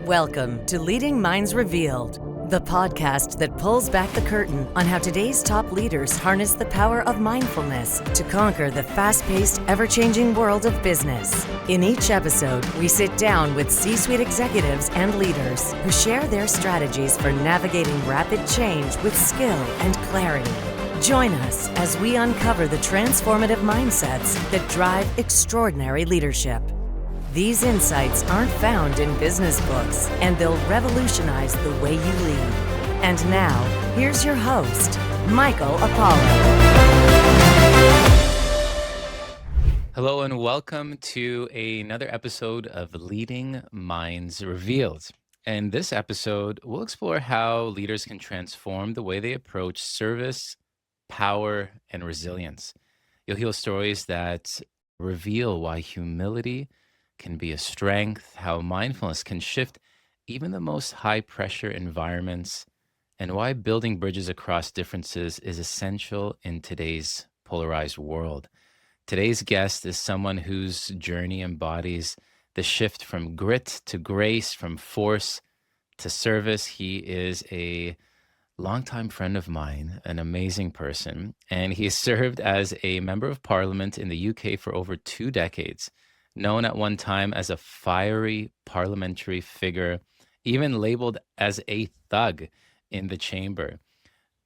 Welcome to Leading Minds Revealed, the podcast that pulls back the curtain on how today's top leaders harness the power of mindfulness to conquer the fast-paced, ever-changing world of business. In each episode, we sit down with C-suite executives and leaders who share their strategies for navigating rapid change with skill and clarity. Join us as we uncover the transformative mindsets that drive extraordinary leadership. These insights aren't found in business books, and they'll revolutionize the way you lead. And now, here's your host, Michael Apollo. Hello and welcome to another episode of Leading Minds Revealed. In this episode, we'll explore how leaders can transform the way they approach service, power, and resilience. You'll hear stories that reveal why humility can be a strength, how mindfulness can shift even the most high-pressure environments, and why building bridges across differences is essential in today's polarized world. Today's guest is someone whose journey embodies the shift from grit to grace, from force to service. He is a longtime friend of mine, an amazing person, and he served as a member of parliament in the UK for over 2 decades. Known at one time as a fiery parliamentary figure, even labeled as a thug in the chamber.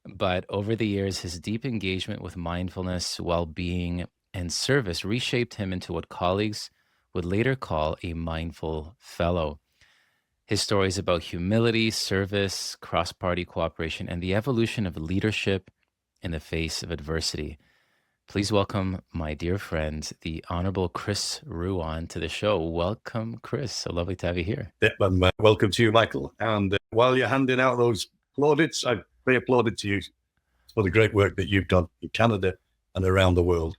But over the years, his deep engagement with mindfulness, well-being, and service reshaped him into what colleagues would later call a mindful fellow. His stories about humility, service, cross-party cooperation, and the evolution of leadership in the face of adversity. Please welcome my dear friend, the Honorable Chris Ruane, to the show. Welcome, Chris. So lovely to have you here. Yeah, welcome to you, Michael. And while you're handing out those plaudits, I very applauded to you for the great work that you've done in Canada and around the world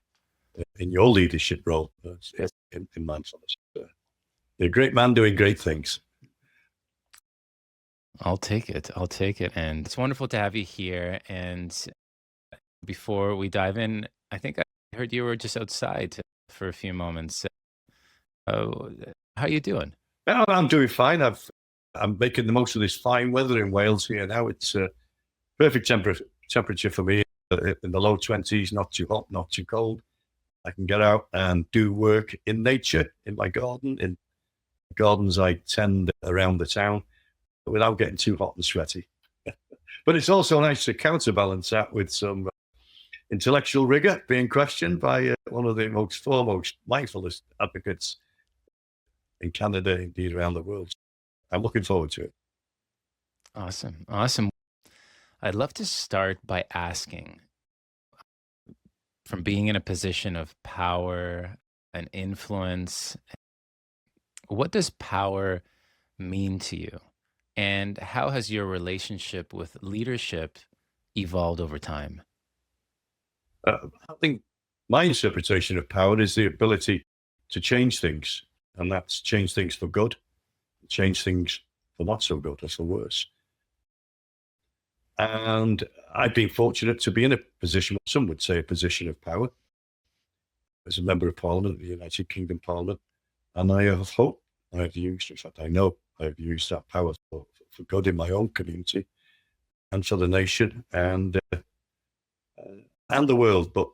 in your leadership role in mindfulness. You're a great man doing great things. I'll take it. And it's wonderful to have you here. And before we dive in, I think I heard you were just outside for a few moments. How are you doing? Well, I'm doing fine. I'm making the most of this fine weather in Wales here now. It's perfect temperature for me, in the low 20s, not too hot, not too cold. I can get out and do work in nature, in my garden, in gardens I tend around the town, without getting too hot and sweaty. But it's also nice to counterbalance that with some intellectual rigor being questioned by one of the most foremost mindfulness advocates in Canada, indeed around the world. I'm looking forward to it. Awesome. I'd love to start by asking, from being in a position of power and influence, what does power mean to you? And how has your relationship with leadership evolved over time? I think my interpretation of power is the ability to change things, and that's change things for good, change things for not so good or for worse. And I've been fortunate to be in a position, some would say a position of power, as a member of Parliament, the United Kingdom Parliament, and I have hope I have used, in fact, I know I've used that power for good in my own community and for the nation and the world. But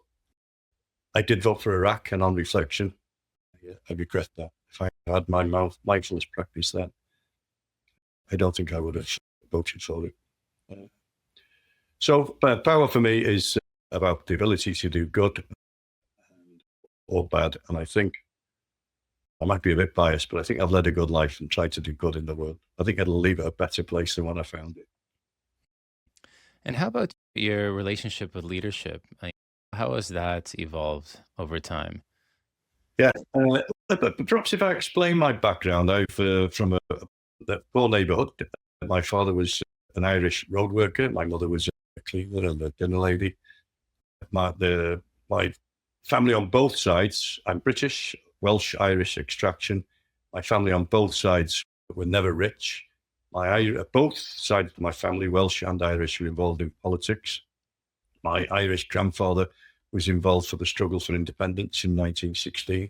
I did vote for Iraq, and on reflection, I regret that. If I had my mindfulness practice then, I don't think I would have voted for it. So power for me is about the ability to do good or bad. And I think I might be a bit biased, but I think I've led a good life and tried to do good in the world. I think it'll leave it a better place than when I found it. And how about your relationship with leadership? How has that evolved over time? Yeah, but perhaps if I explain my background, I've from a poor neighbourhood. My father was an Irish road worker. My mother was a cleaner and a dinner lady. My family on both sides, I'm British, Welsh, Irish extraction. My family on both sides were never rich. Both sides of my family, Welsh and Irish, were involved in politics. My Irish grandfather was involved for the struggle for independence in 1916.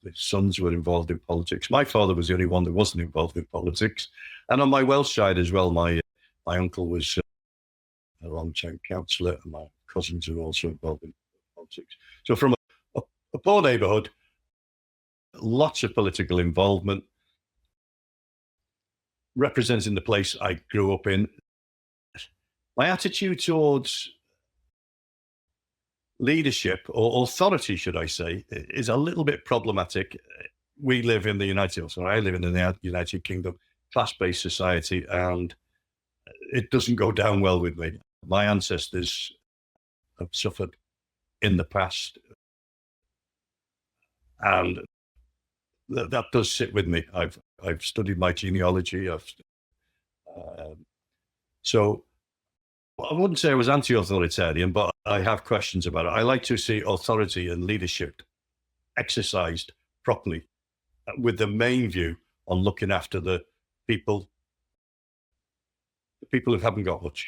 the sons were involved in politics. My father was the only one that wasn't involved in politics. And on my Welsh side as well, my uncle was a long-term councillor, and my cousins are also involved in politics. So from a poor neighbourhood, lots of political involvement, representing the place I grew up in. My attitude towards leadership, or authority, should I say, is a little bit problematic. We live in the I live in the United Kingdom, class-based society, and it doesn't go down well with me. My ancestors have suffered in the past, and that does sit with me. I've studied my genealogy. So I wouldn't say I was anti-authoritarian, but I have questions about it. I like to see authority and leadership exercised properly, with the main view on looking after the people who haven't got much.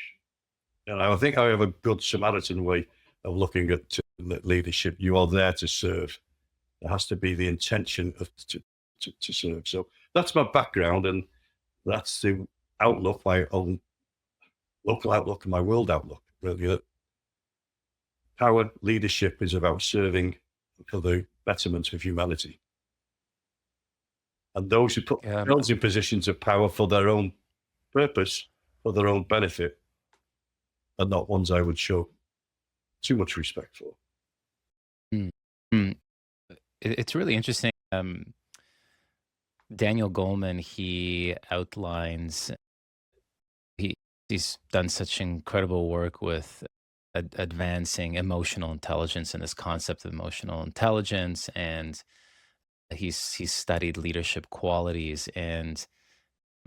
And I think I have a good Samaritan way of looking at leadership. You are there to serve. There has to be the intention to serve. So that's my background, and that's the outlook, my own local outlook and my world outlook, really. Power leadership is about serving for the betterment of humanity. And those who put themselves in positions of power for their own purpose, for their own benefit, are not ones I would show too much respect for. It's really interesting. Daniel Goleman, he outlines, he's done such incredible work with advancing emotional intelligence and this concept of emotional intelligence, and he's studied leadership qualities, and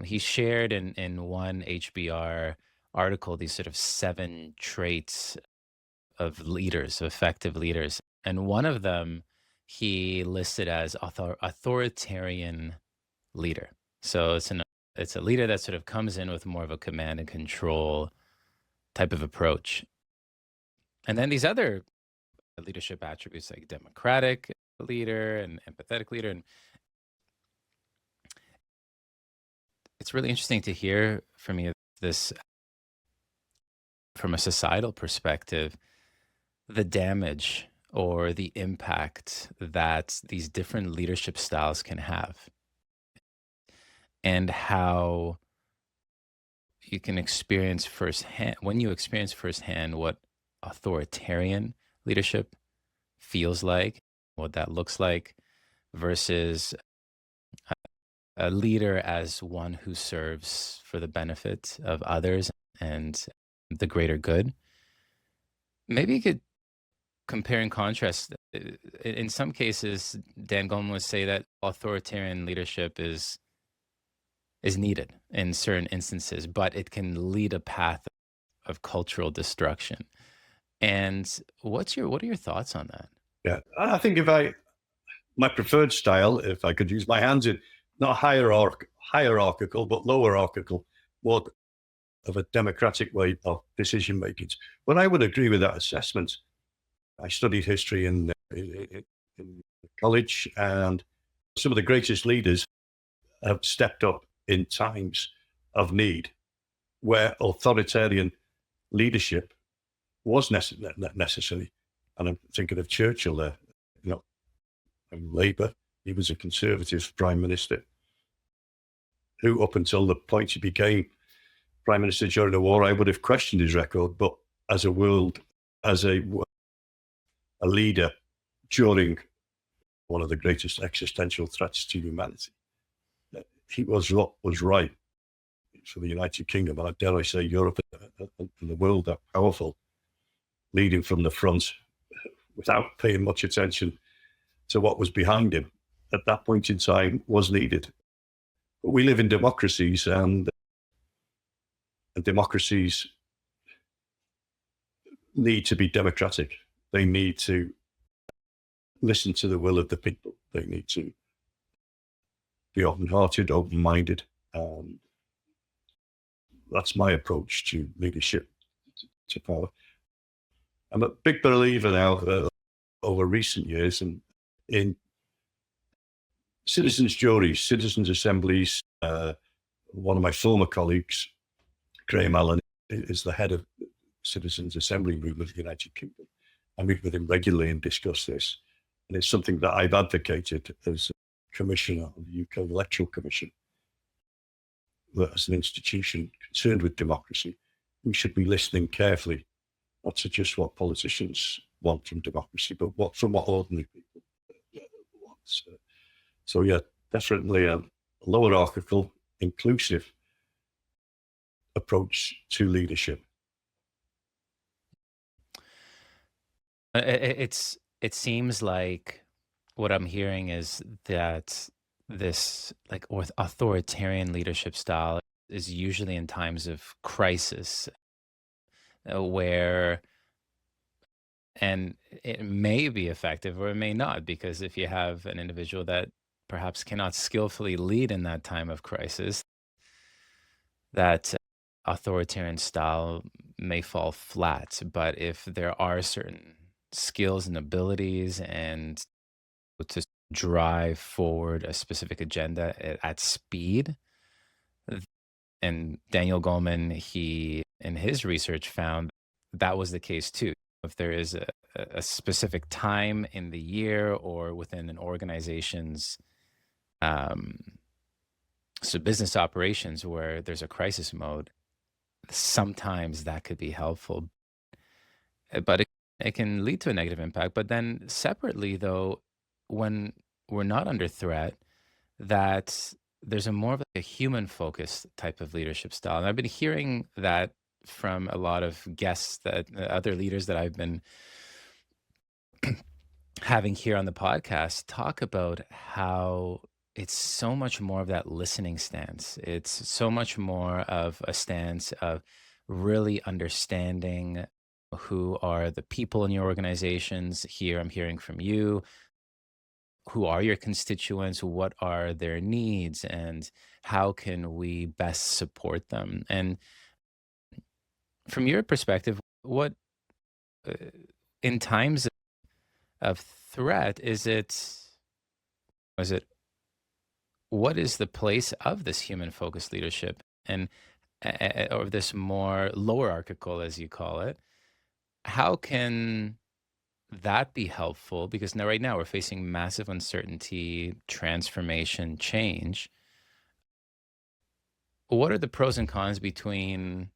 he shared in one HBR article these sort of 7 traits of leaders, of effective leaders, and one of them he listed as authoritarian leader. So it's a leader that sort of comes in with more of a command and control type of approach. And then these other leadership attributes like democratic leader and empathetic leader. And it's really interesting to hear from you this, from a societal perspective, the damage or the impact that these different leadership styles can have, and how you can experience firsthand, when you experience firsthand what authoritarian leadership feels like, what that looks like, versus a leader as one who serves for the benefit of others and the greater good. Maybe you could compare and contrast. In some cases, Dan Goleman would say that authoritarian leadership is needed in certain instances, but it can lead a path of cultural destruction. And what are your thoughts on that? Yeah, I think my preferred style, if I could use my hands in, not hierarchical, but lower hierarchical, more of a democratic way of decision making. But I would agree with that assessment. I studied history in college, and some of the greatest leaders have stepped up in times of need where authoritarian leadership was necessary. And I'm thinking of Churchill there, from Labour. He was a Conservative Prime Minister who, up until the point he became Prime Minister during the war, I would have questioned his record. But as a leader during one of the greatest existential threats to humanity, he was what was right for the United Kingdom, and dare I say Europe and the world, that powerful, leading from the front without paying much attention to what was behind him at that point in time, was needed. But we live in democracies, and democracies need to be democratic. They need to listen to the will of the people. They need to be open-hearted, open-minded. That's my approach to leadership, to power. I'm a big believer now, over recent years, in citizens' juries, citizens' assemblies. One of my former colleagues, Graham Allen, is the head of Citizens' Assembly movement of the United Kingdom. I meet with him regularly and discuss this. And it's something that I've advocated as Commissioner of the UK Electoral Commission, that as an institution concerned with democracy, we should be listening carefully, not to just what politicians want from democracy, but from what ordinary people want. So yeah, definitely a lower hierarchical, inclusive approach to leadership. It seems like what I'm hearing is that this like authoritarian leadership style is usually in times of crisis, where and it may be effective or it may not, because if you have an individual that perhaps cannot skillfully lead in that time of crisis, that authoritarian style may fall flat. But if there are certain skills and abilities and to drive forward a specific agenda at speed, and Daniel Goleman, he in his research found that was the case too. If there is a specific time in the year or within an organization's so business operations where there's a crisis mode, sometimes that could be helpful. But it can lead to a negative impact. But then separately, though, when we're not under threat, that there's a more of a human focused type of leadership style. And I've been hearing that from a lot of guests, that other leaders that I've been having here on the podcast talk about how it's so much more of that listening stance. It's so much more of a stance of really understanding who are the people in your organizations. Here, I'm hearing from you. Who are your constituents? What are their needs? And how can we best support them? And from your perspective, what in times of threat is it what is the place of this human focused leadership, and or this more lower hierarchical, as you call it? How can that be helpful? Because now, right now, we're facing massive uncertainty, transformation, change. What are the pros and cons between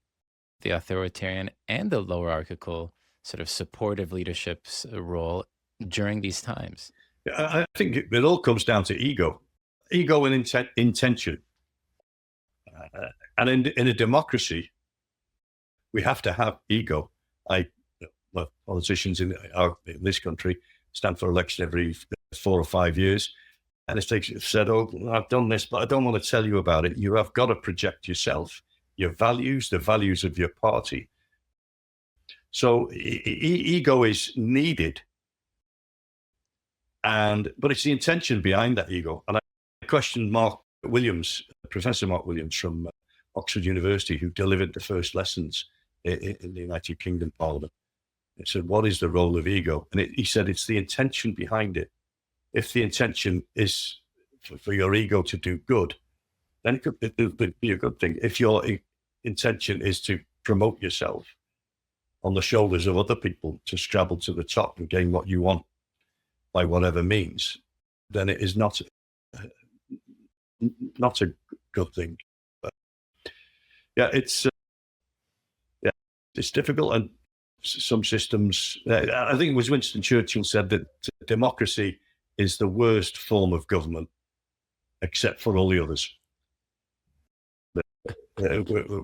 the authoritarian and the lower hierarchical sort of supportive leadership's role during these times? I think it all comes down to ego and intention. And in a democracy, we have to have ego. Politicians in this country stand for election every 4 or 5 years. And if they said, oh, I've done this, but I don't want to tell you about it, you have got to project yourself, your values, the values of your party. So ego is needed. But it's the intention behind that ego. And I questioned Professor Mark Williams from Oxford University, who delivered the first lessons in the United Kingdom Parliament. He said, what is the role of ego? And he said, it's the intention behind it. If the intention is for your ego to do good, then it would be a good thing. If your intention is to promote yourself on the shoulders of other people, to scrabble to the top and gain what you want by whatever means, then it is not a good thing. But yeah, it's difficult. And some systems, I think it was Winston Churchill said that democracy is the worst form of government, except for all the others.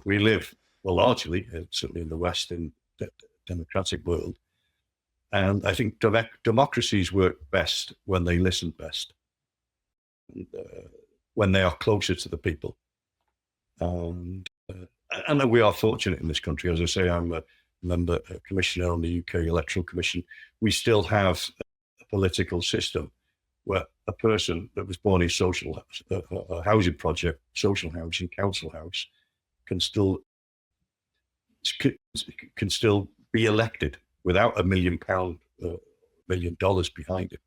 We live, well, largely, certainly in the West, in the democratic world. And I think democracies work best when they listen best, when they are closer to the people. And we are fortunate in this country. As I say, I'm a commissioner on the UK Electoral Commission. We still have a political system where a person that was born in a housing project, social housing, council house, can still be elected without £1 million, $1 million behind it.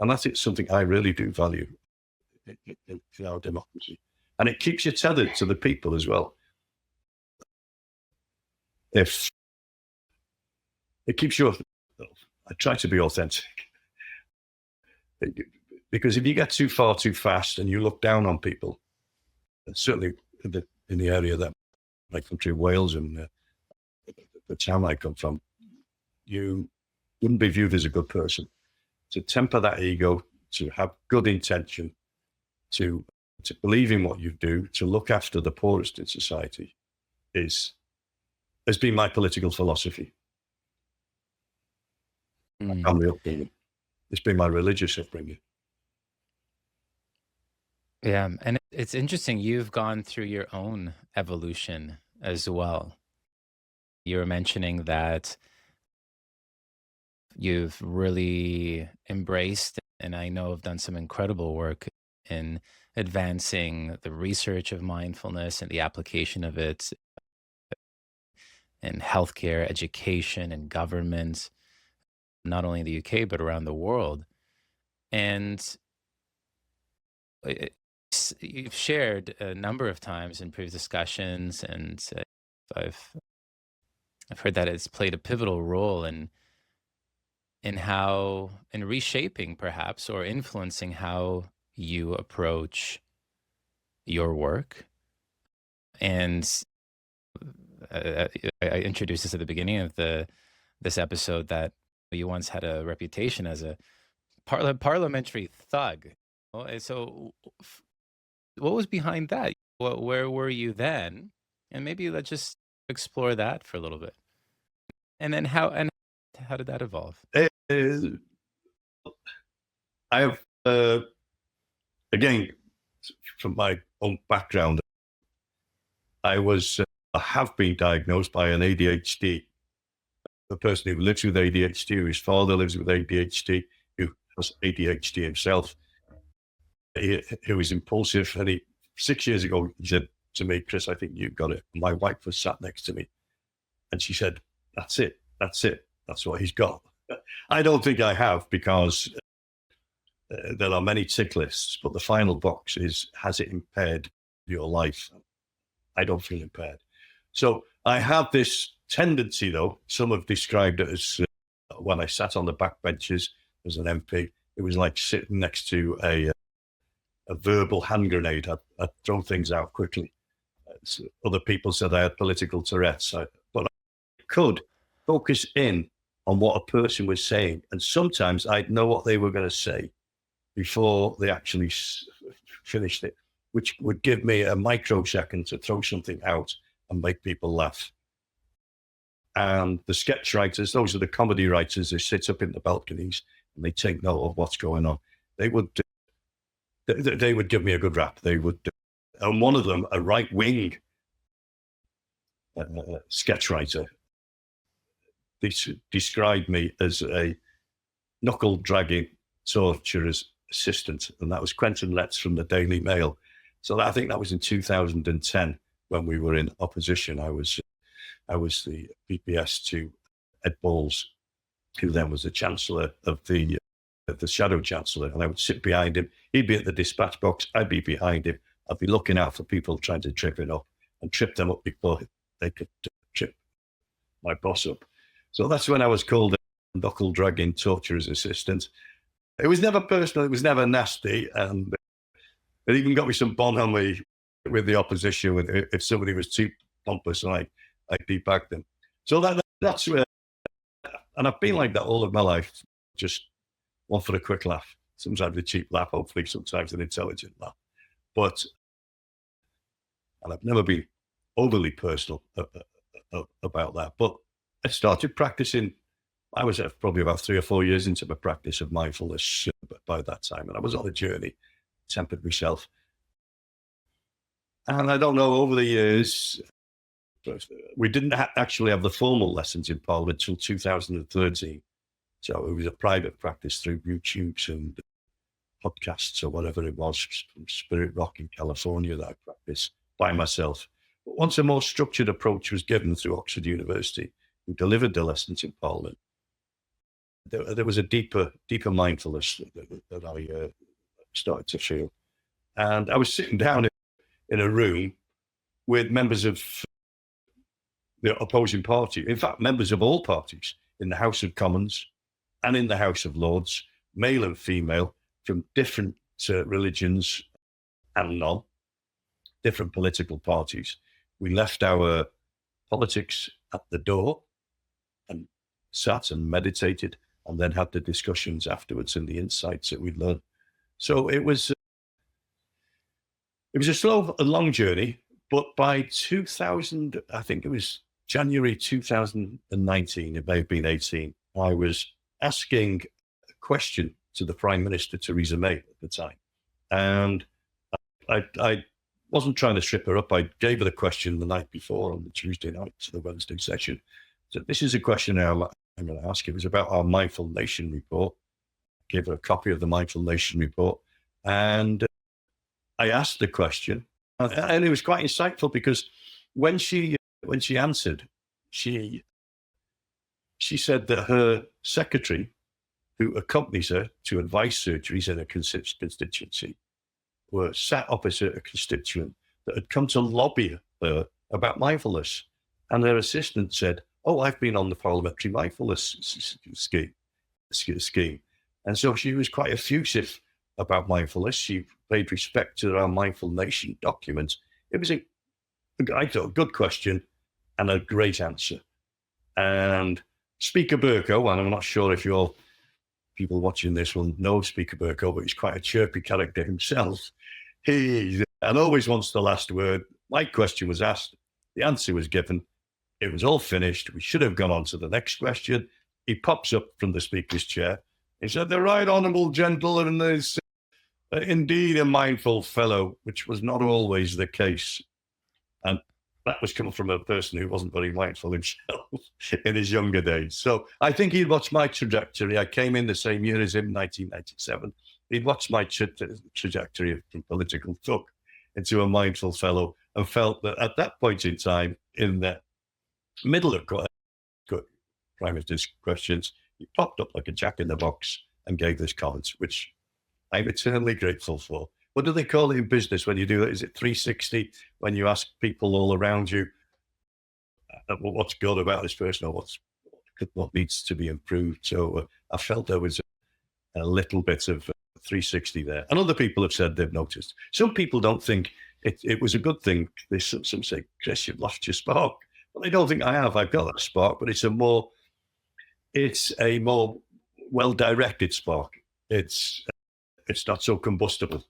And that's something I really do value. in our democracy. And it keeps you tethered to the people as well. If it keeps you, I try to be authentic. Because if you get too far too fast and you look down on people, certainly in the area that my country, Wales, and the town I come from, you wouldn't be viewed as a good person. To temper that ego, to have good intention, to believe in what you do, to look after the poorest in society, has been my political philosophy. My family upbringing. It's been my religious upbringing. Yeah, and it's interesting. You've gone through your own evolution as well. You were mentioning that you've really embraced, and I know have done some incredible work in advancing the research of mindfulness and the application of it in healthcare, education, and government, not only in the UK, but around the world. And you've shared a number of times in previous discussions, and I've heard that it's played a pivotal role in reshaping perhaps, or influencing how you approach your work. And I introduced this at the beginning of this episode, that you once had a reputation as a parliamentary thug. So what was behind that? Where were you then? And maybe let's just explore that for a little bit. And then how did that evolve? I have, again, from my own background, I have been diagnosed by an ADHD. The person who lives with ADHD, his father lives with ADHD, who has ADHD himself, who is impulsive. And 6 years ago, he said to me, "Chris, I think you've got it." My wife was sat next to me, and she said, "That's it. That's what he's got." I don't think I have, because there are many tick lists, but the final box is, has it impaired your life? I don't feel impaired. So I have this tendency, though. Some have described it as when I sat on the backbenches as an MP, it was like sitting next to a verbal hand grenade. I'd throw things out quickly. Other people said I had political Tourette's, but I could focus in on what a person was saying. And sometimes I'd know what they were going to say before they actually finished it, which would give me a microsecond to throw something out and make people laugh. And the sketch writers, those are the comedy writers, they sit up in the balconies and they take note of what's going on. They would give me a good rap. They would, and one of them, a right-wing sketch writer, described me as a knuckle-dragging torturer's assistant, and that was Quentin Letts from the Daily Mail. So I think that was in 2010 when we were in opposition. I was the PPS to Ed Balls, who then was the Chancellor of the Shadow Chancellor, and I would sit behind him. He'd be at the dispatch box, I'd be behind him. I'd be looking out for people trying to trip him up and trip them up before they could trip my boss up. So that's when I was called a knuckle-dragging torturer's assistant. It was never personal, it was never nasty, and it even got me some bonhomie with the opposition if somebody was too pompous, and I debagged them. So that's where, and I've been like that all of my life, just one for a quick laugh. Sometimes a cheap laugh, hopefully sometimes an intelligent laugh. And I've never been overly personal about that. But I started practicing. I was probably about 3 or 4 years into my practice of mindfulness by that time, and I was on a journey, tempered myself. And I don't know, over the years, we didn't actually have the formal lessons in Parliament until 2013. So it was a private practice through YouTubes and podcasts or whatever it was, from Spirit Rock in California, that I practiced by myself. But once a more structured approach was given through Oxford University, who delivered the lessons in Parliament, there was a deeper mindfulness that I started to feel. And I was sitting down in a room with members of the opposing party, in fact, members of all parties in the House of Commons and in the House of Lords, male and female, from different religions and none, different political parties. We left our politics at the door and sat and meditated, and then had the discussions afterwards and the insights that we'd learned. So it was a slow and long journey, but by 2000, I think it was January 2019, it may have been 18, I was asking a question to the Prime Minister, Theresa May, at the time. And I wasn't trying to trip her up. I gave her the question the night before on the Tuesday night to the Wednesday session. So this is a question I'm going to ask. It was about our Mindful Nation report. I gave her a copy of the Mindful Nation report. And I asked the question, and it was quite insightful, because when she answered, she said that her secretary, who accompanies her to advice surgeries in a constituency, were sat opposite a constituent that had come to lobby her about mindfulness. And her assistant said, "Oh, I've been on the Parliamentary mindfulness scheme." And so she was quite effusive about mindfulness. She paid respect to our Mindful Nation document. It was I thought, a good question and a great answer. And Speaker Burko, and I'm not sure if your people watching this will know Speaker Burko, but he's quite a chirpy character himself. He always wants the last word. My question was asked, the answer was given, it was all finished. We should have gone on to the next question. He pops up from the Speaker's chair. He said, "The right honourable gentleman is indeed a mindful fellow," which was not always the case. And that was coming from a person who wasn't very mindful himself in his younger days. So I think he'd watched my trajectory. I came in the same year as him, 1997. He'd watched my trajectory from political thug into a mindful fellow, and felt that at that point in time, in the middle of Prime Minister's questions, he popped up like a jack in the box and gave this comment, which I'm eternally grateful for. What do they call it in business when you do that? Is it 360? When you ask people all around you what's good about this person, or what needs to be improved. So I felt there was a little bit of 360 there. And other people have said they've noticed. Some people don't think it was a good thing. Some say, "Chris, you've lost your spark." Well, I don't think I have. I've got that spark, but it's a more well-directed spark. It's not so combustible.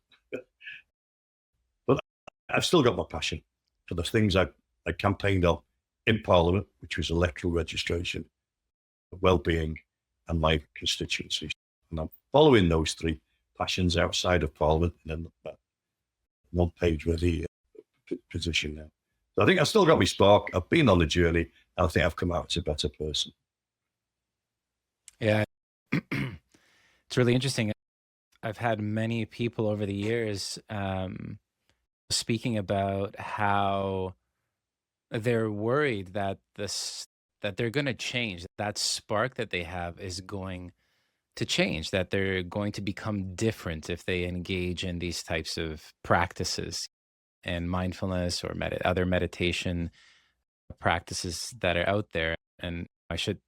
But I've still got my passion for the things I campaigned on in Parliament, which was electoral registration, well-being, and my constituency. And I'm following those three passions outside of Parliament in that one-page ready position now. So I think I've still got my spark. I've been on the journey, and I think I've come out as a better person. Yeah, it's really interesting. I've had many people over the years speaking about how they're worried that they're going to change. That spark that they have is going to change, that they're going to become different if they engage in these types of practices and mindfulness or other meditation practices that are out there. And I should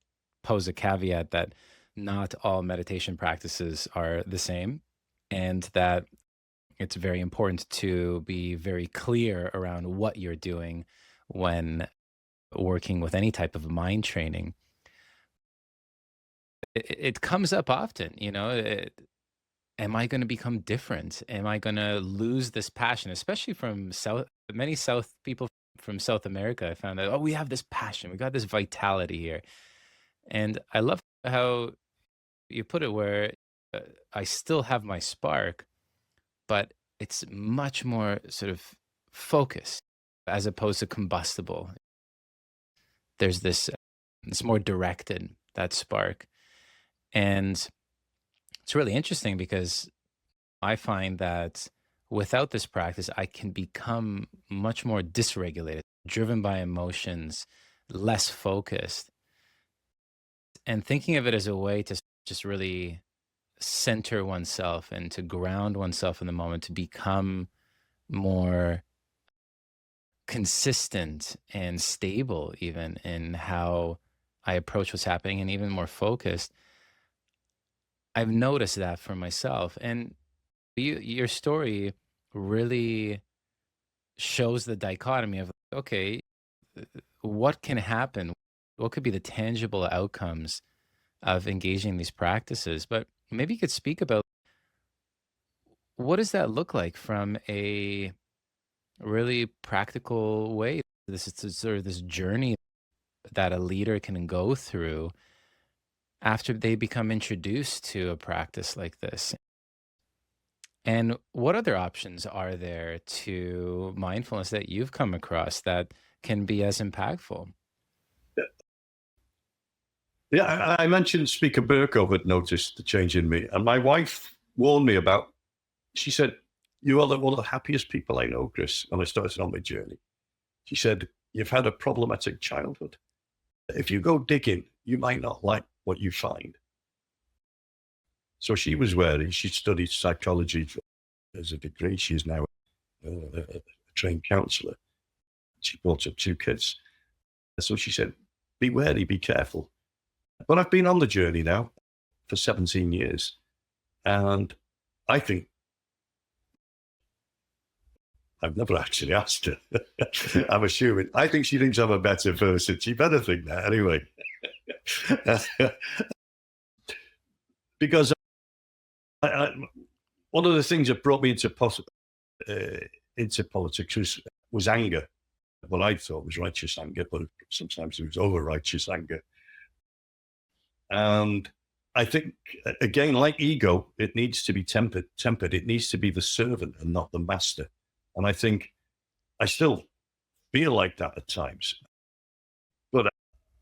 pose a caveat that not all meditation practices are the same, and that it's very important to be very clear around what you're doing when working with any type of mind training. It comes up often, am I going to become different? Am I going to lose this passion? Especially from many people from South America, I found that, we have this passion, we got this vitality here. And I love how you put it, where I still have my spark, but it's much more sort of focused as opposed to combustible. There's this, it's more directed, that spark. And it's really interesting because I find that without this practice, I can become much more dysregulated, driven by emotions, less focused. And thinking of it as a way to just really center oneself and to ground oneself in the moment, to become more consistent and stable, even in how I approach what's happening, and even more focused. I've noticed that for myself. And your story really shows the dichotomy of, okay, what can happen? What could be the tangible outcomes of engaging in these practices? But maybe you could speak about, what does that look like from a really practical way? This is sort of this journey that a leader can go through after they become introduced to a practice like this. And what other options are there to mindfulness that you've come across that can be as impactful? Yeah, I mentioned Speaker Berko had noticed the change in me, and my wife warned me about. She said, "You are one of the happiest people I know, Chris." When I started on my journey, she said, "You've had a problematic childhood. If you go digging, you might not like what you find." So she was wary. She studied psychology as a degree. She's now a trained counsellor. She brought up 2 kids. So she said, "Be wary, be careful." But I've been on the journey now for 17 years. And I think I've never actually asked her. I'm assuming. I think she thinks I'm a better person. She better think that anyway. Because one of the things that brought me into politics was anger. What I thought was righteous anger, but sometimes it was over righteous anger. And I think, again, like ego, it needs to be tempered. It needs to be the servant and not the master. And I think I still feel like that at times. But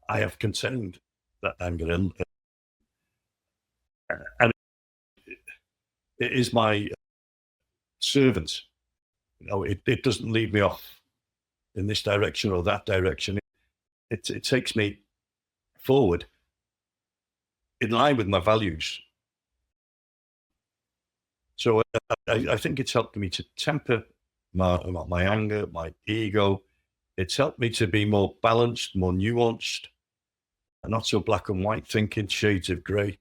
I have contained that anger. And it is my servant. It doesn't lead me off in this direction or that direction. It takes me forward in line with my values. So I think it's helped me to temper my anger, my ego. It's helped me to be more balanced, more nuanced, and not so black and white thinking, shades of grey.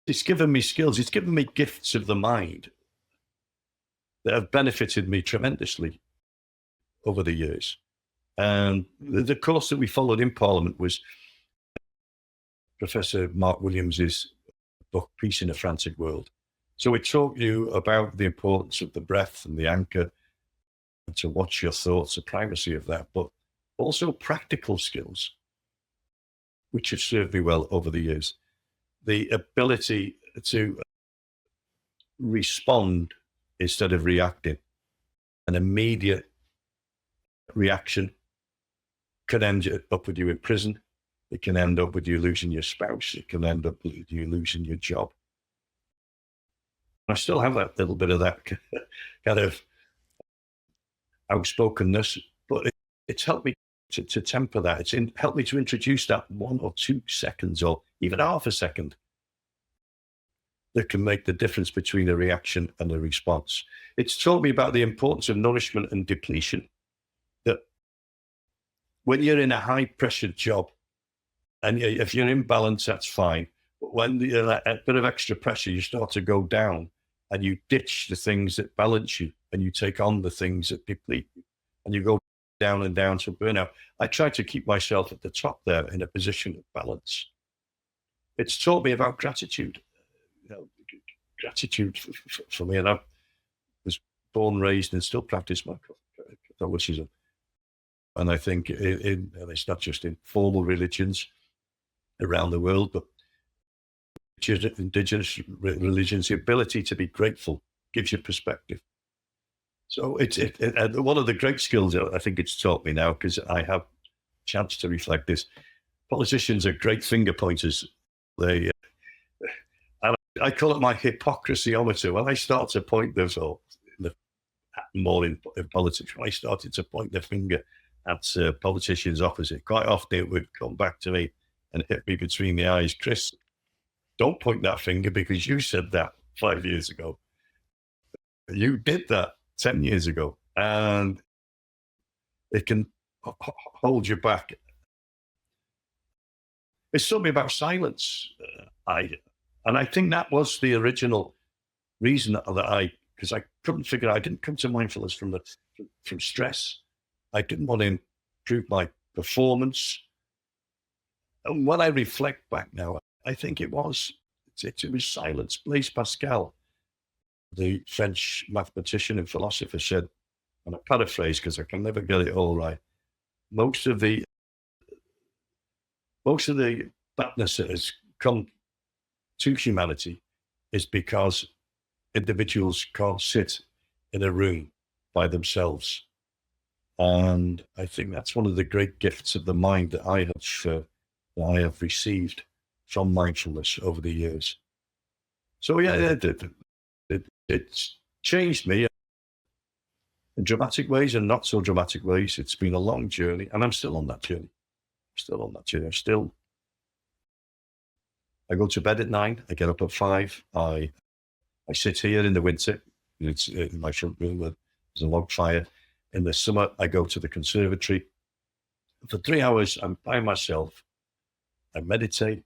It's given me skills. It's given me gifts of the mind that have benefited me tremendously over the years. And the course that we followed in Parliament was Professor Mark Williams's book, Peace in a Frantic World. So it taught you about the importance of the breath and the anchor, and to watch your thoughts, the privacy of that, but also practical skills, which have served me well over the years. The ability to respond instead of reacting. An immediate reaction could end up with you in prison. It can end up with you losing your spouse. It can end up with you losing your job. I still have that little bit of that kind of outspokenness, but it's helped me to temper that. It's helped me to introduce that 1 or 2 seconds or even half a second that can make the difference between a reaction and a response. It's taught me about the importance of nourishment and depletion, that when you're in a high-pressure job, and if you're in balance, that's fine. But when you're at a bit of extra pressure, you start to go down and you ditch the things that balance you and you take on the things that deplete you and you go down and down to burnout. I try to keep myself at the top there in a position of balance. It's taught me about gratitude. Gratitude for me. And I was born, raised, and still practice my Catholicism. And I think and it's not just in formal religions around the world, but indigenous religions, the ability to be grateful gives you perspective. So it's one of the great skills that I think it's taught me now, because I have a chance to reflect this. Politicians are great finger pointers. I call it my hypocrisyometer. When I start to point this, or more in politics, when I started to point the finger at politicians opposite, quite often it would come back to me and hit me between the eyes. Chris, don't point that finger because you said that 5 years ago. You did that 10 years ago, and it can hold you back. It's something about silence. And I think that was the original reason because I couldn't figure. I didn't come to mindfulness from stress. I didn't want to improve my performance. And when I reflect back now, I think it was silence. Blaise Pascal, the French mathematician and philosopher, said, and I paraphrase because I can never get it all right, most of the badness that has come to humanity is because individuals can't sit in a room by themselves. And I think that's one of the great gifts of the mind that I have received from mindfulness over the years. So yeah, it's changed me in dramatic ways and not so dramatic ways. It's been a long journey, and I'm still on that journey. I go to bed at 9. I get up at 5. I sit here in the winter. It's in my front room. There's a log fire. In the summer, I go to the conservatory. For 3 hours, I'm by myself. I meditate.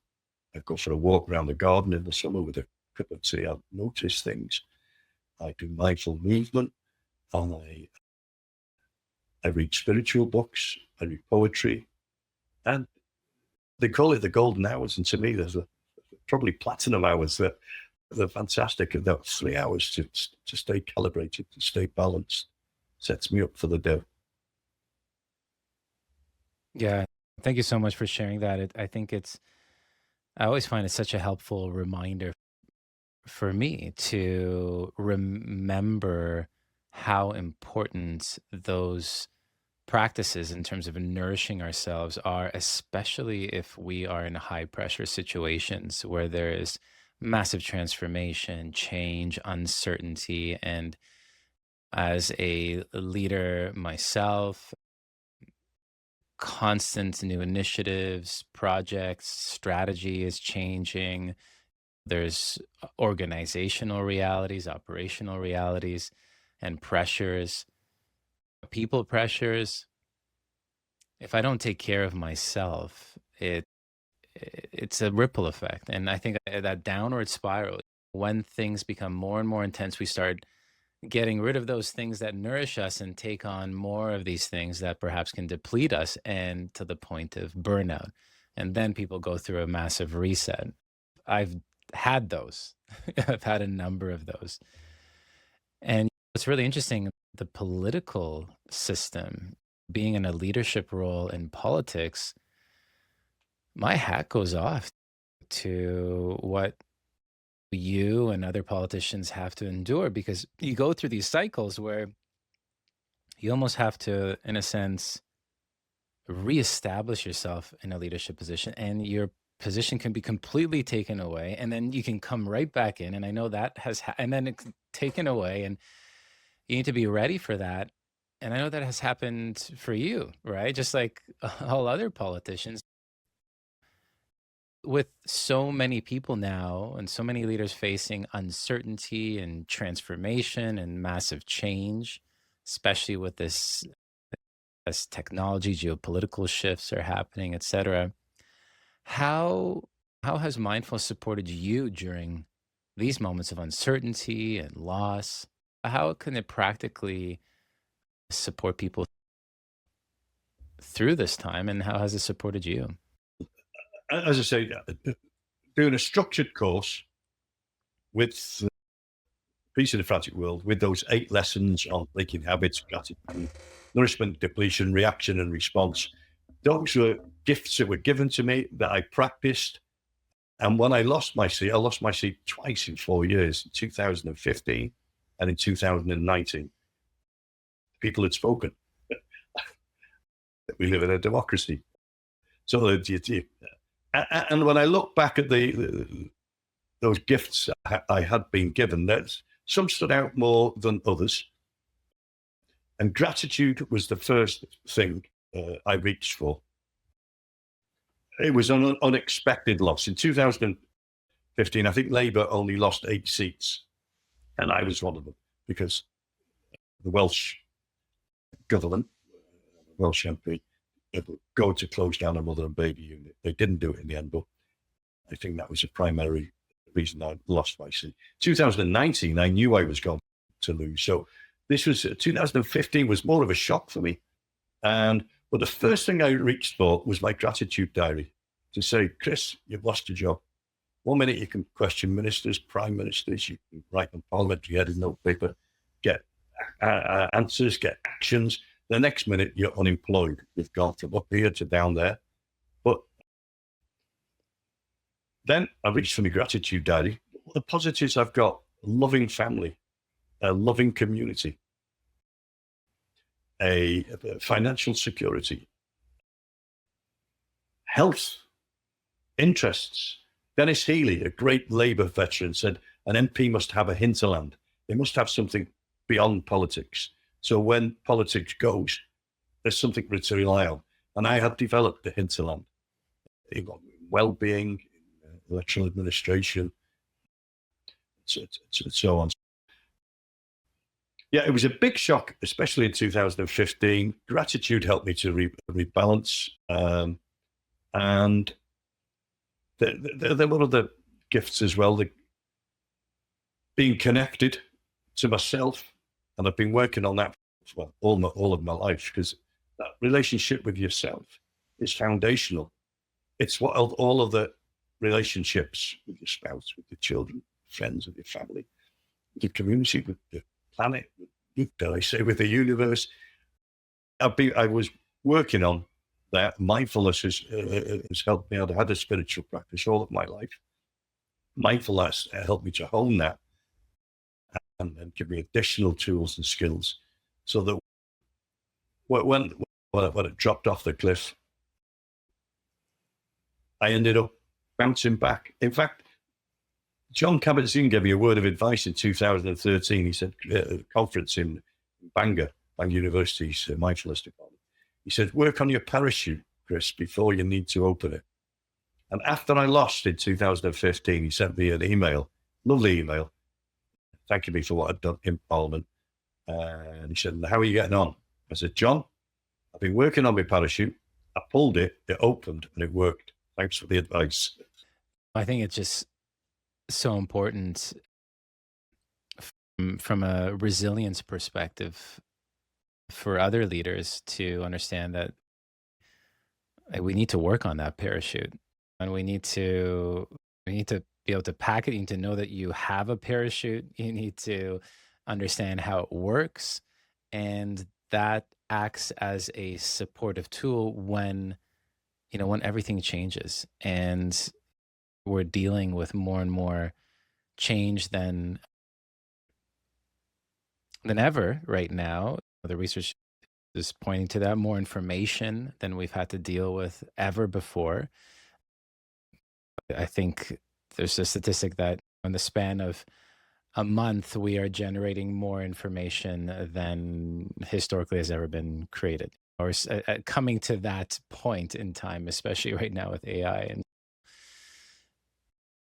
I go for a walk around the garden in the summer with a cup of tea. I notice things. I do mindful movement. And I read spiritual books. I read poetry. And they call it the golden hours. And to me, there's probably platinum hours that they're fantastic. And that 3 hours to stay calibrated, to stay balanced, sets me up for the day. Yeah. Thank you so much for sharing that. I always find it such a helpful reminder for me to remember how important those practices in terms of nourishing ourselves are, especially if we are in high pressure situations where there is massive transformation, change, uncertainty. And as a leader myself, constant new initiatives, projects, strategy is changing. There's organizational realities, operational realities, and pressures, people pressures. If I don't take care of myself, it's a ripple effect. And I think that downward spiral, when things become more and more intense, we start getting rid of those things that nourish us and take on more of these things that perhaps can deplete us, and to the point of burnout. And then people go through a massive reset. I've had those. I've had a number of those. And it's really interesting, the political system, being in a leadership role in politics, my hat goes off to what you and other politicians have to endure, because you go through these cycles where you almost have to, in a sense, reestablish yourself in a leadership position, and your position can be completely taken away, and then you can come right back in. And I know that and then it's taken away, and you need to be ready for that. And I know that has happened for you, right? Just like all other politicians. With so many people now and so many leaders facing uncertainty and transformation and massive change, especially with this, as technology, geopolitical shifts are happening, et cetera. How has mindfulness supported you during these moments of uncertainty and loss? How can it practically support people through this time, and how has it supported you? As I say, doing a structured course with Peace in the Frantic World, with those 8 lessons on breaking habits, gratitude, nourishment, depletion, reaction, and response. Those were gifts that were given to me that I practiced. And when I lost my seat twice in 4 years, in 2015 and in 2019. People had spoken. We live in a democracy. So, and when I look back at those gifts I had been given, some stood out more than others. And gratitude was the first thing I reached for. It was an unexpected loss. In 2015, 15, I think Labour only lost 8 seats. And I was one of them because the Welsh government, Welsh MP, go to close down a mother and baby unit. They didn't do it in the end, but I think that was a primary reason I lost my seat. 2019, I knew I was going to lose. So this was 2015 was more of a shock for me. But the first thing I reached for was my gratitude diary to say, Chris, you've lost your job. 1 minute you can question ministers, prime ministers, you can write on parliamentary headed note paper, get answers, get actions. The next minute you're unemployed. You've gone from up here to down there. But then I reached for my gratitude diary. The positives I've got: a loving family, a loving community, a financial security, health, interests. Dennis Healy, a great Labour veteran, said an MP must have a hinterland. They must have something beyond politics. So when politics goes, there's something to rely on. And I have developed the hinterland. You've got well-being, electoral administration, so on. Yeah, it was a big shock, especially in 2015. Gratitude helped me to rebalance. And there were other gifts as well. Being connected to myself, and I've been working on that for all of my life, because that relationship with yourself is foundational. It's what all of the relationships with your spouse, with your children, friends, with your family, with your community, with the planet, dare I say, with the universe. I was working on that. Mindfulness has helped me. I've had a spiritual practice all of my life. Mindfulness helped me to hone that and give me additional tools and skills, so that when it dropped off the cliff, I ended up bouncing back. In fact, John Kabat-Zinn gave me a word of advice in 2013. He said, at a conference in Bangor University's mindfulness department, he said, work on your parachute, Chris, before you need to open it. And after I lost in 2015, he sent me an email, lovely email, thanking me for what I'd done in Parliament. And he said, how are you getting on? I said, John, I've been working on my parachute. I pulled it, it opened, and it worked. Thanks for the advice. I think it's just so important from a resilience perspective for other leaders to understand that we need to work on that parachute, and we need to be able to pack it. You need to know that you have a parachute. You need to understand how it works, and that acts as a supportive tool when everything changes and we're dealing with more and more change than ever right now. The research is pointing to that, more information than we've had to deal with ever before. I think there's a statistic that in the span of a month, we are generating more information than historically has ever been created, or coming to that point in time, especially right now with AI. And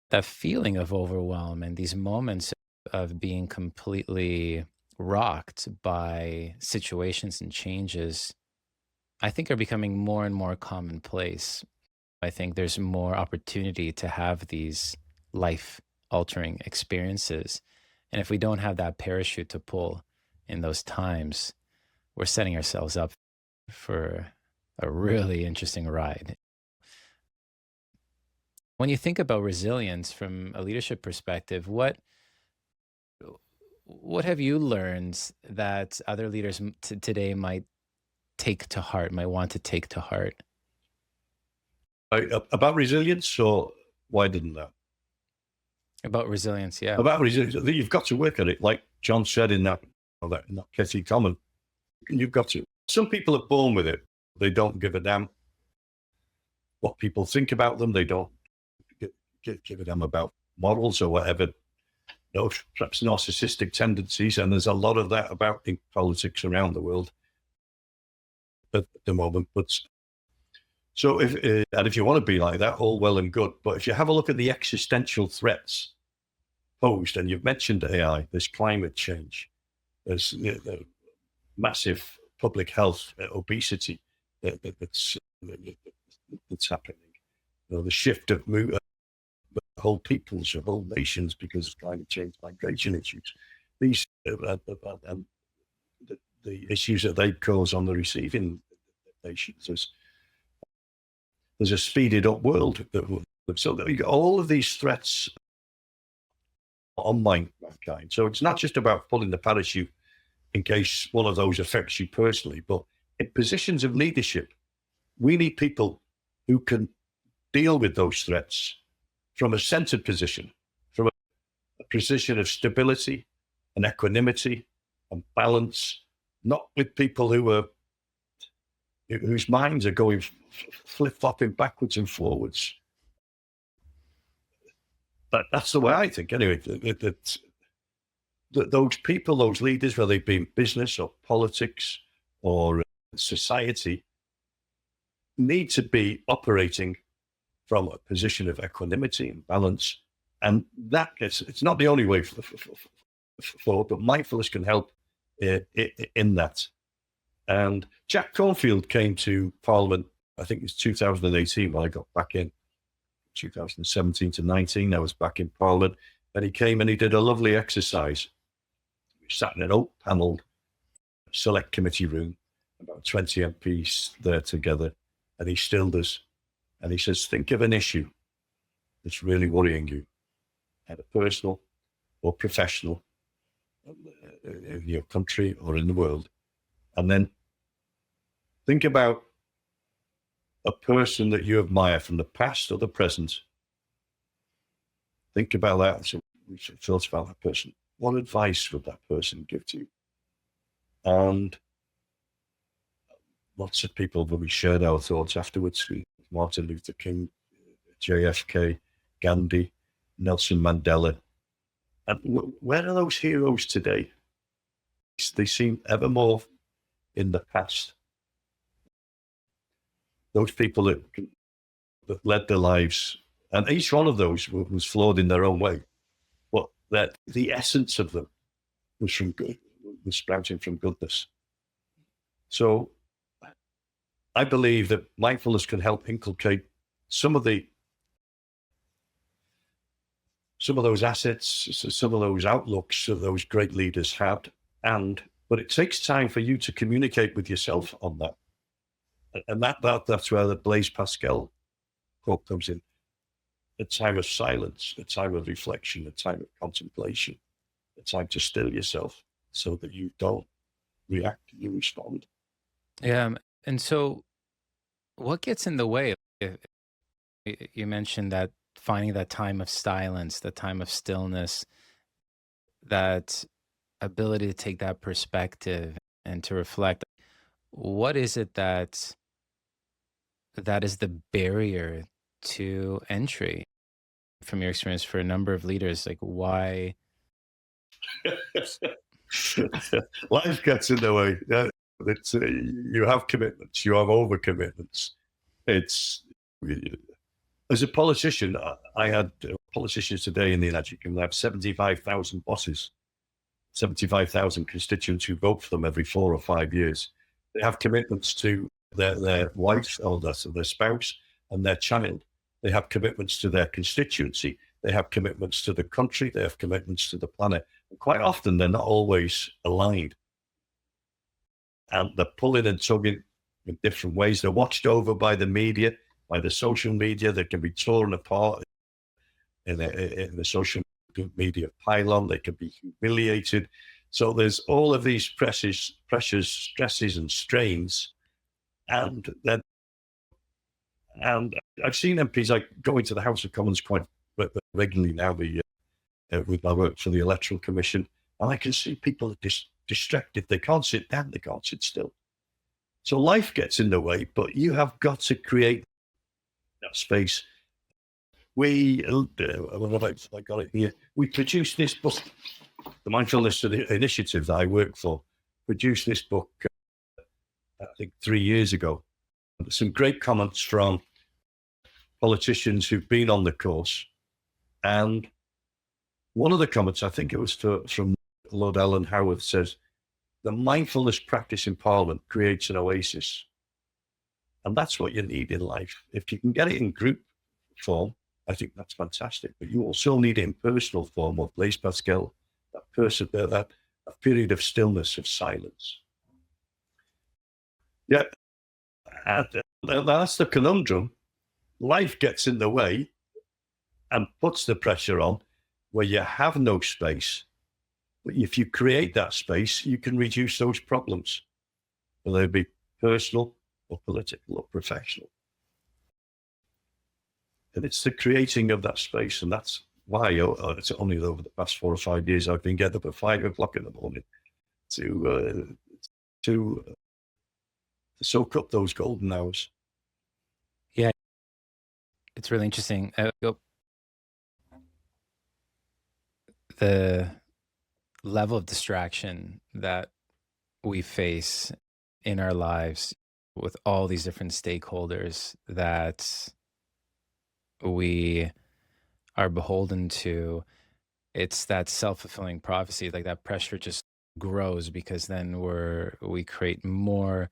that feeling of overwhelm and these moments of being completely rocked by situations and changes, I think are becoming more and more commonplace. I think there's more opportunity to have these life-altering experiences. And if we don't have that parachute to pull in those times, we're setting ourselves up for a really interesting ride. When you think about resilience from a leadership perspective, what have you learned that other leaders today might take to heart, might want to take to heart? About resilience, or why didn't that? About resilience, yeah. About resilience, I think you've got to work at it. Like John said in that pithy comment, you've got to. Some people are born with it. They don't give a damn what people think about them. They don't give a damn about morals or whatever. Perhaps narcissistic tendencies, and there's a lot of that about in politics around the world at the moment. But So if you want to be like that, all well and good. But if you have a look at the existential threats posed, and you've mentioned AI, there's climate change, there's massive public health, obesity that's happening. The shift of whole peoples or whole nations because of climate change, migration issues. These and the issues that they cause on the receiving nations. There's a speeded up world. So you got all of these threats on mankind. So it's not just about pulling the parachute in case one of those affects you personally, but in positions of leadership, we need people who can deal with those threats from a centered position, from a position of stability and equanimity and balance, not with people whose minds are going flip-flopping backwards and forwards. That's the way I think, anyway. Those people, those leaders, whether they be in business or politics or society, need to be operating from a position of equanimity and balance. And that it's not the only way forward, but mindfulness can help in that. And Jack Cornfield came to Parliament, I think it was 2018 when I got back in, 2017 to 19, I was back in Parliament, and he came and he did a lovely exercise. We sat in an oak-panelled select committee room, about 20 MPs there together, and he stilled us. And he says, think of an issue that's really worrying you, either personal or professional, in your country or in the world. And then think about a person that you admire from the past or the present. Think about that. So we thought about that person. What advice would that person give to you? And lots of people, when we shared our thoughts afterwards, Martin Luther King, JFK, Gandhi, Nelson Mandela. And where are those heroes today? They seem ever more in the past. Those people that led their lives, and each one of those was flawed in their own way, but that the essence of them was from good, was sprouting from goodness. So I believe that mindfulness can help inculcate some of those assets, some of those outlooks that those great leaders had, but it takes time for you to communicate with yourself on that. And that's where the Blaise Pascal quote comes in. A time of silence, a time of reflection, a time of contemplation, a time to still yourself so that you don't react, you respond. Yeah. And so what gets in the way? You mentioned that finding that time of silence, the time of stillness, that ability to take that perspective and to reflect. What is it that is the barrier to entry from your experience for a number of leaders? Like, why? Life gets in the way. You have commitments, you have overcommitments. It's as a politician, I had politicians today in the United Kingdom have 75,000 bosses, 75,000 constituents who vote for them every 4 or 5 years. They have commitments to their wife or their spouse and their child. They have commitments to their constituency. They have commitments to the country. They have commitments to the planet. And quite often, they're not always aligned. And they're pulling and tugging in different ways. They're watched over by the media, by the social media. They can be torn apart in the social media pylon. They can be humiliated. So there's all of these pressures, stresses, and strains. And I've seen MPs, like go into the House of Commons quite regularly now with my work for the Electoral Commission, and I can see people are distracted. They can't sit down, they can't sit still. So life gets in the way, but you have got to create that space. I got it here. We produced this book, the Mindfulness Initiative that I work for, produced this book, I think 3 years ago. some great comments from politicians who've been on the course. And one of the comments, I think it was from Lord Alan Howard, says, the mindfulness practice in Parliament creates an oasis. And that's what you need in life. If you can get it in group form, I think that's fantastic. But you also need it in personal form of Blaise Pascal, that period of stillness, of silence. Yeah, that's the conundrum. Life gets in the way and puts the pressure on where you have no space. But if you create that space, you can reduce those problems, whether they be personal or political or professional. And it's the creating of that space. And that's why it's only over the past 4 or 5 years I've been getting up at 5 o'clock in the morning to soak up those golden hours. Yeah, it's really interesting. The level of distraction that we face in our lives with all these different stakeholders that we are beholden to, it's that self-fulfilling prophecy. Like, that pressure just grows because then we create more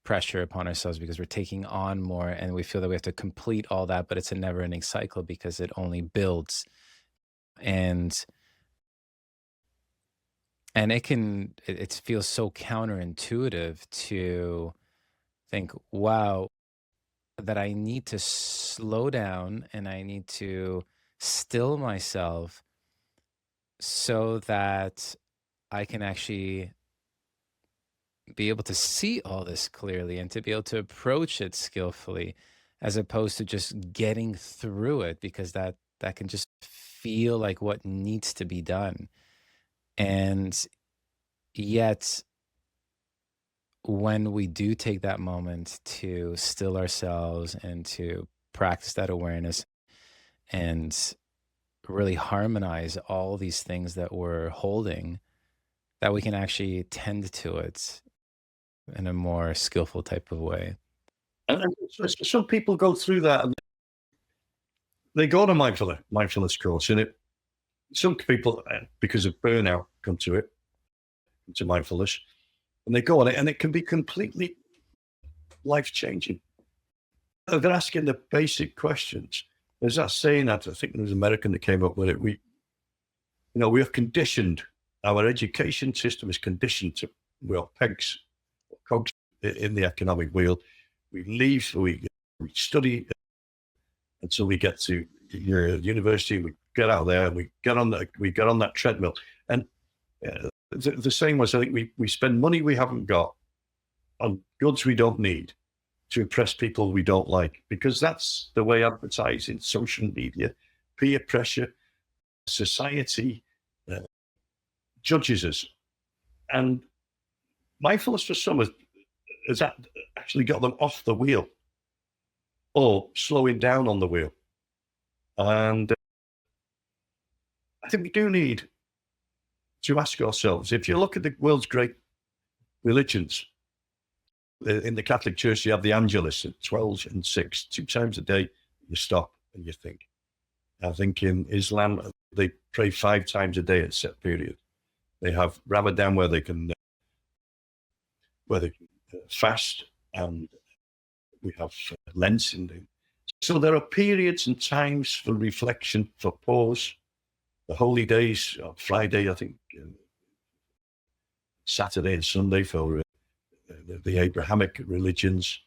pressure upon ourselves because we're taking on more, and we feel that we have to complete all that, but it's a never-ending cycle because it only builds. And it feels so counterintuitive to think, wow, that I need to slow down and I need to still myself so that I can actually be able to see all this clearly and to be able to approach it skillfully, as opposed to just getting through it, because that can just feel like what needs to be done. And yet, when we do take that moment to still ourselves and to practice that awareness and really harmonize all these things that we're holding, that we can actually tend to it in a more skillful type of way. And some people go through that and they go on a mindfulness course, and some people, because of burnout, come to mindfulness, and they go on it, and it can be completely life-changing. They're asking the basic questions. There's that saying that I think there was an American that came up with it. We are conditioned. Our education system is conditioned to, we are pegs, cogs in the economic wheel. We leave, we study until we get to university. We get out there and we get on that treadmill. And the same was, I think we spend money we haven't got on goods we don't need to impress people we don't like, because that's the way advertising, social media, peer pressure, society judges us. And mindfulness for some has actually got them off the wheel or slowing down on the wheel. And I think we do need to ask ourselves, if you look at the world's great religions, in the Catholic Church, you have the Angelus at 12 and 6, 2 times a day. You stop and you think. I think in Islam, they pray 5 times a day at set period. They have Ramadan where they can fast, and we have Lent. So there are periods and times for reflection, for pause. The holy days, Friday, I think, Saturday and Sunday for the Abrahamic religions.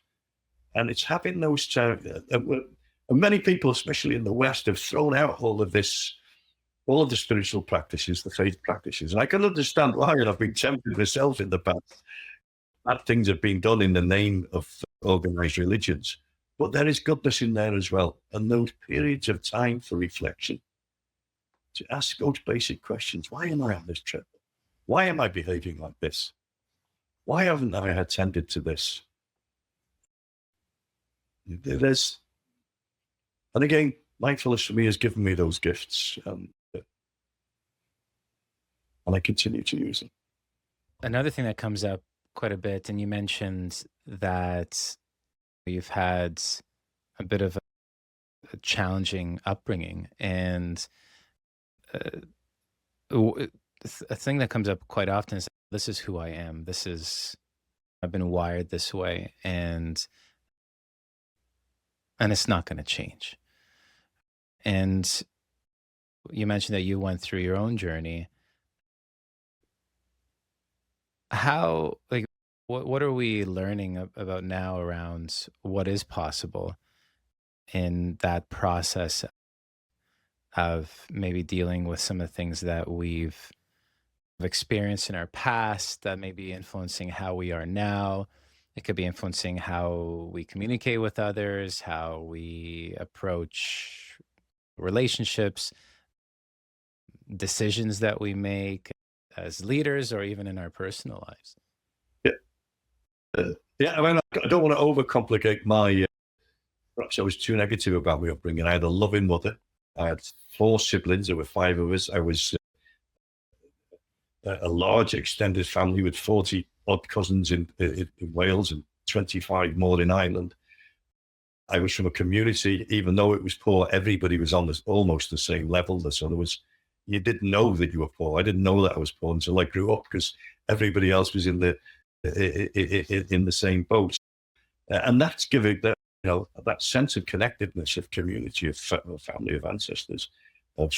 And it's having those times. And many people, especially in the West, have thrown out all of the spiritual practices, the faith practices. And I can understand why, and I've been tempted myself in the past. Bad things have been done in the name of organized religions. But there is goodness in there as well. And those periods of time for reflection, to ask those basic questions. Why am I on this trip? Why am I behaving like this? Why haven't I attended to this? And again, mindfulness for me has given me those gifts, and I continue to use them. Another thing that comes up quite a bit, and you mentioned that you've had a bit of a challenging upbringing, and uh, a thing that comes up quite often is, this is who I am. I've been wired this way, and it's not going to change. And you mentioned that you went through your own journey. How, like, what are we learning about now around what is possible in that process of maybe dealing with some of the things that we've experienced in our past that may be influencing how we are now? It could be influencing how we communicate with others, how we approach relationships, decisions that we make as leaders, or even in our personal lives. Yeah. Yeah, I mean, I don't want to overcomplicate my. Perhaps I was too negative about my upbringing. I had a loving mother. I had 4 siblings. There were 5 of us. I was a large extended family with 40 odd cousins in Wales and 25 more in Ireland. I was from a community, even though it was poor, everybody was on almost the same level. So you didn't know that you were poor. I didn't know that I was poor until I grew up, because everybody else was in the same boat. And that's giving that sense of connectedness, of community, of family, of ancestors, of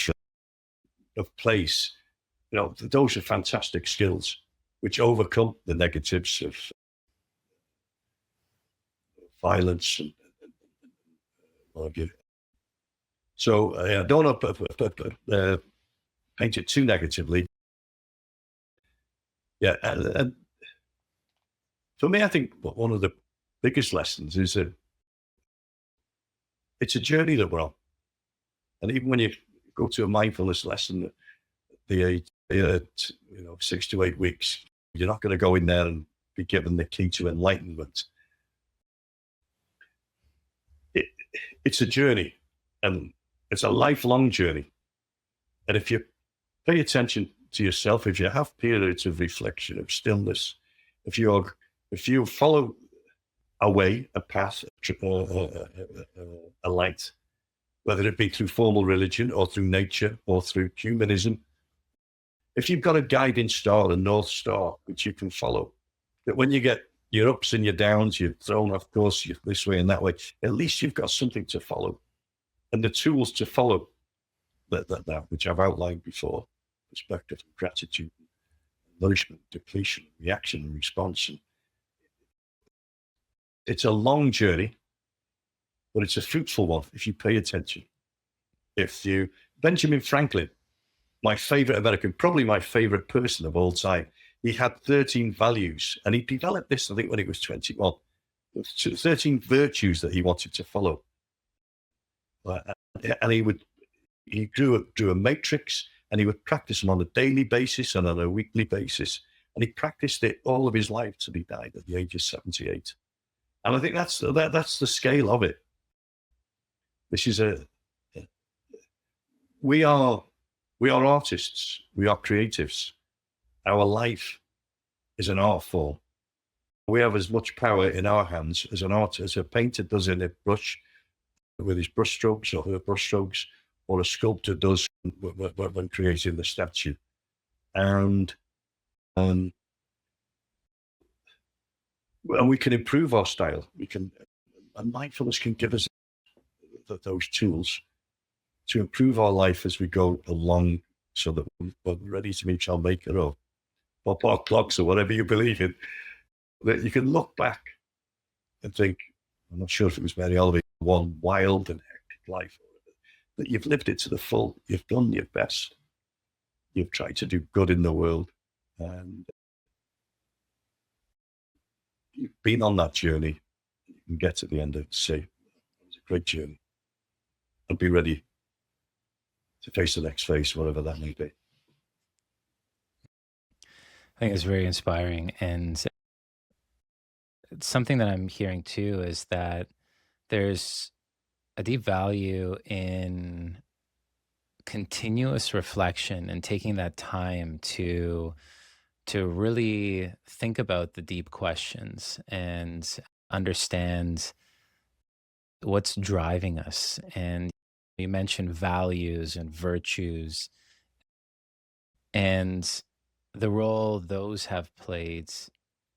place. Those are fantastic skills which overcome the negatives of violence and what have you. So I don't want to paint it too negatively. Yeah, and for me, I think one of the biggest lessons is that it's a journey that we're on. And even when you go to a mindfulness lesson, the 6 to 8 weeks, you're not going to go in there and be given the key to enlightenment. It's a journey, and it's a lifelong journey. And if you pay attention to yourself, if you have periods of reflection, of stillness, if you follow a way, a path, a light, whether it be through formal religion or through nature or through humanism, if you've got a guiding star, a North Star, which you can follow, that when you get your ups and your downs, you're thrown off course, you're this way and that way, at least you've got something to follow. And the tools to follow that which I've outlined before: perspective, gratitude, nourishment, depletion, reaction and response. And it's a long journey, but it's a fruitful one if you pay attention. Benjamin Franklin, my favorite American, probably my favorite person of all time, he had 13 values, and he developed this, I think, when he was 21. 13 virtues that he wanted to follow. And he drew a matrix, and he would practice them on a daily basis and on a weekly basis. And he practiced it all of his life till he died at the age of 78. And I think that's the scale of it. This is we are artists. We are creatives. Our life is an art form. We have as much power in our hands as a painter does in a brush with his brush strokes or her brush strokes, or a sculptor does when creating the statue. And we can improve our style. And mindfulness can give us those tools to improve our life as we go along, so that we're ready to meet our maker, or our clocks, or whatever you believe in. That you can look back and think, I'm not sure if it was Mary Oliver, one wild and hectic life, that you've lived it to the full. You've done your best. You've tried to do good in the world, and you've been on that journey. You can get to the end and say, it was a great journey, and be ready to face the next phase, whatever that may be. I think it's very inspiring. And something that I'm hearing too is that there's a deep value in continuous reflection and taking that time to really think about the deep questions and understand what's driving us. And you mentioned values and virtues and the role those have played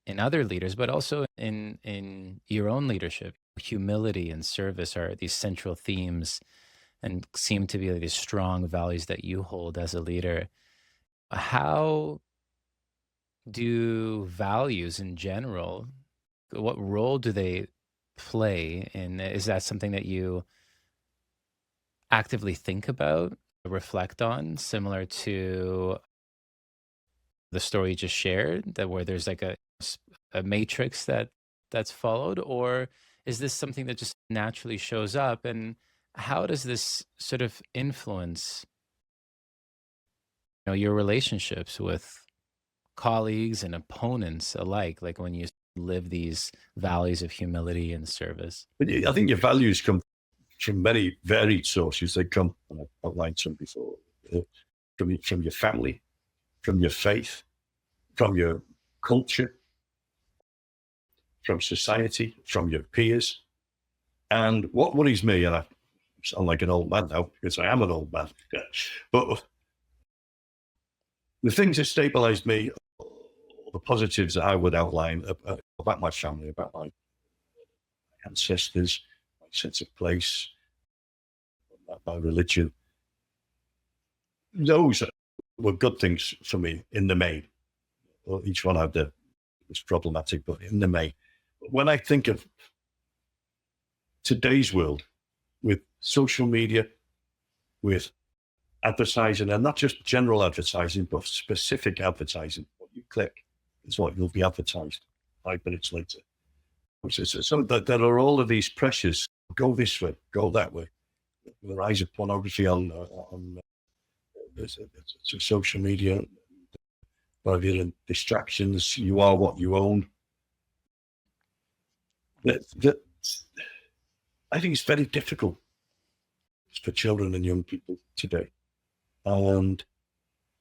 in other leaders, but also in your own leadership. Humility and service are these central themes and seem to be these strong values that you hold as a leader. How do values in general, what role do they play in? Is that something that you actively think about, reflect on, similar to the story you just shared, that where there's like a matrix that's followed, or is this something that just naturally shows up? And how does this sort of influence, your relationships with colleagues and opponents alike, like when you live these values of humility and service? But I think your values come from many varied sources. They come, and I've outlined some before, from your family, from your faith, from your culture, from society, from your peers. And what worries me, and I sound like an old man now because I am an old man, but the things that stabilized me, the positives that I would outline about my family, about my ancestors, my sense of place, my religion, those were good things for me in the main. Well, each one had was problematic, but in the main. When I think of today's world with social media, with advertising, and not just general advertising, but specific advertising, what you click is what you'll be advertised 5 minutes later. So there are all of these pressures. Go this way, go that way. The rise of pornography on social media, distractions. You are what you own. That I think it's very difficult for children and young people today, and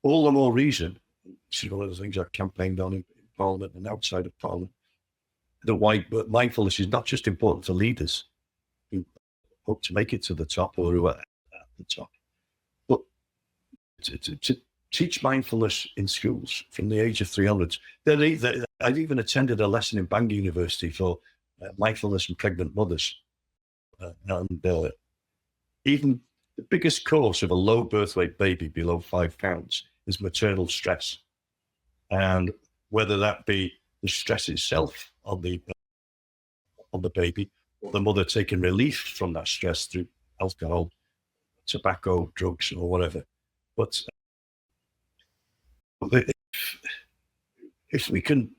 all the more reason. This is one of the things I've campaigned on in Parliament and outside of Parliament. But mindfulness is not just important for leaders who hope to make it to the top or who are at the top, but to teach mindfulness in schools from the age of 300. I've even attended a lesson in Bangor University for mindfulness and pregnant mothers. And even the biggest cause of a low birth weight baby below 5 pounds is maternal stress. And whether that be the stress itself on the baby, or the mother taking relief from that stress through alcohol, tobacco, drugs, or whatever. But if we can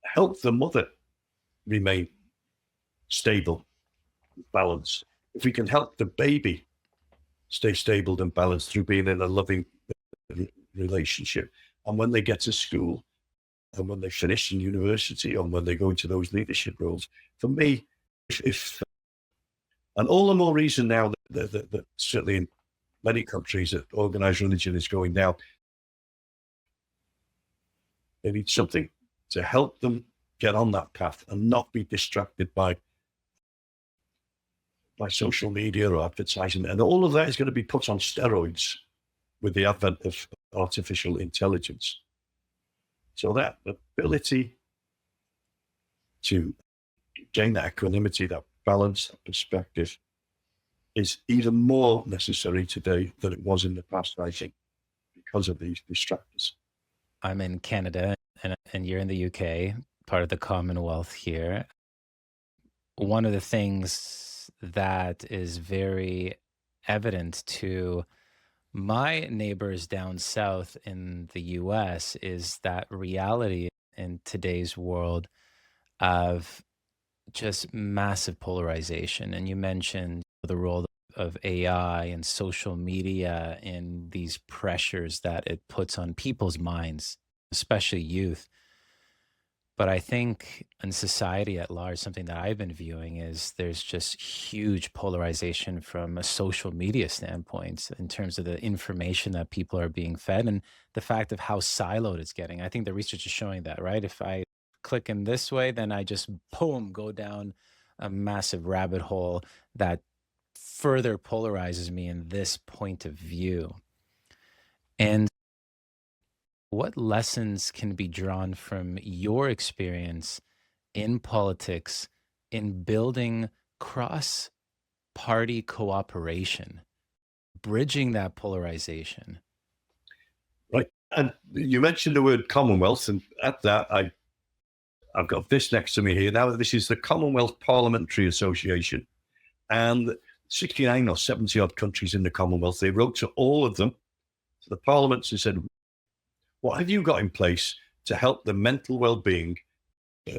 help the mother remain stable, balanced, if we can help the baby stay stable and balanced through being in a loving relationship, and when they get to school, and when they finish in university, and when they go into those leadership roles, for me, and all the more reason now that certainly in many countries that organized religion is going down, they need something to help them get on that path and not be distracted by social media or advertising. And all of that is going to be put on steroids with the advent of artificial intelligence. So that ability to gain that equanimity, that balance, that perspective is even more necessary today than it was in the past, I think, because of these distractors. I'm in Canada and you're in the UK, part of the Commonwealth here. One of the things that is very evident to my neighbors down south in the US is that reality in today's world of just massive polarization. And you mentioned the role of AI and social media and these pressures that it puts on people's minds, especially youth. But I think in society at large, something that I've been viewing is there's just huge polarization from a social media standpoint in terms of the information that people are being fed and the fact of how siloed it's getting. I think the research is showing that, right? If I click in this way, then I just, boom, go down a massive rabbit hole that further polarizes me in this point of view. And what lessons can be drawn from your experience in politics in building cross party cooperation, bridging that polarization? Right. And you mentioned the word Commonwealth, and at that, I've got this next to me here. Now, this is the Commonwealth Parliamentary Association. And 69 or 70 odd countries in the Commonwealth, they wrote to all of them, to the parliaments, and said, what have you got in place to help the mental well-being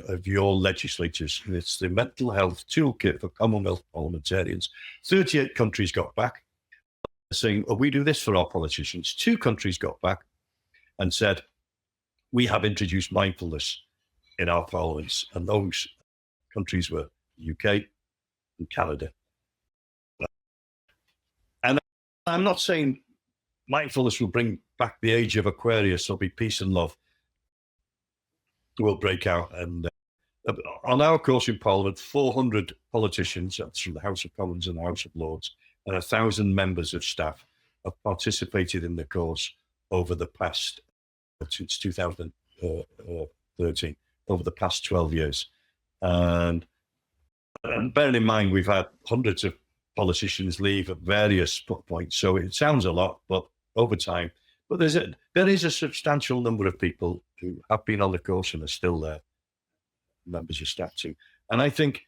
of your legislators? And it's the mental health toolkit for Commonwealth parliamentarians. 38 countries got back saying, oh, we do this for our politicians. 2 countries got back and said, we have introduced mindfulness in our parliaments. And those countries were the UK and Canada. And I'm not saying mindfulness will bring back the age of Aquarius. There'll be peace and love will break out. And on our course in Parliament, 400 politicians, that's from the House of Commons and the House of Lords, and 1,000 members of staff have participated in the course over the past, since 2013, over the past 12 years. And bearing in mind, we've had hundreds of politicians leave at various points. So it sounds a lot, but over time, but there is a substantial number of people who have been on the course and are still there, members of staff too. And I think,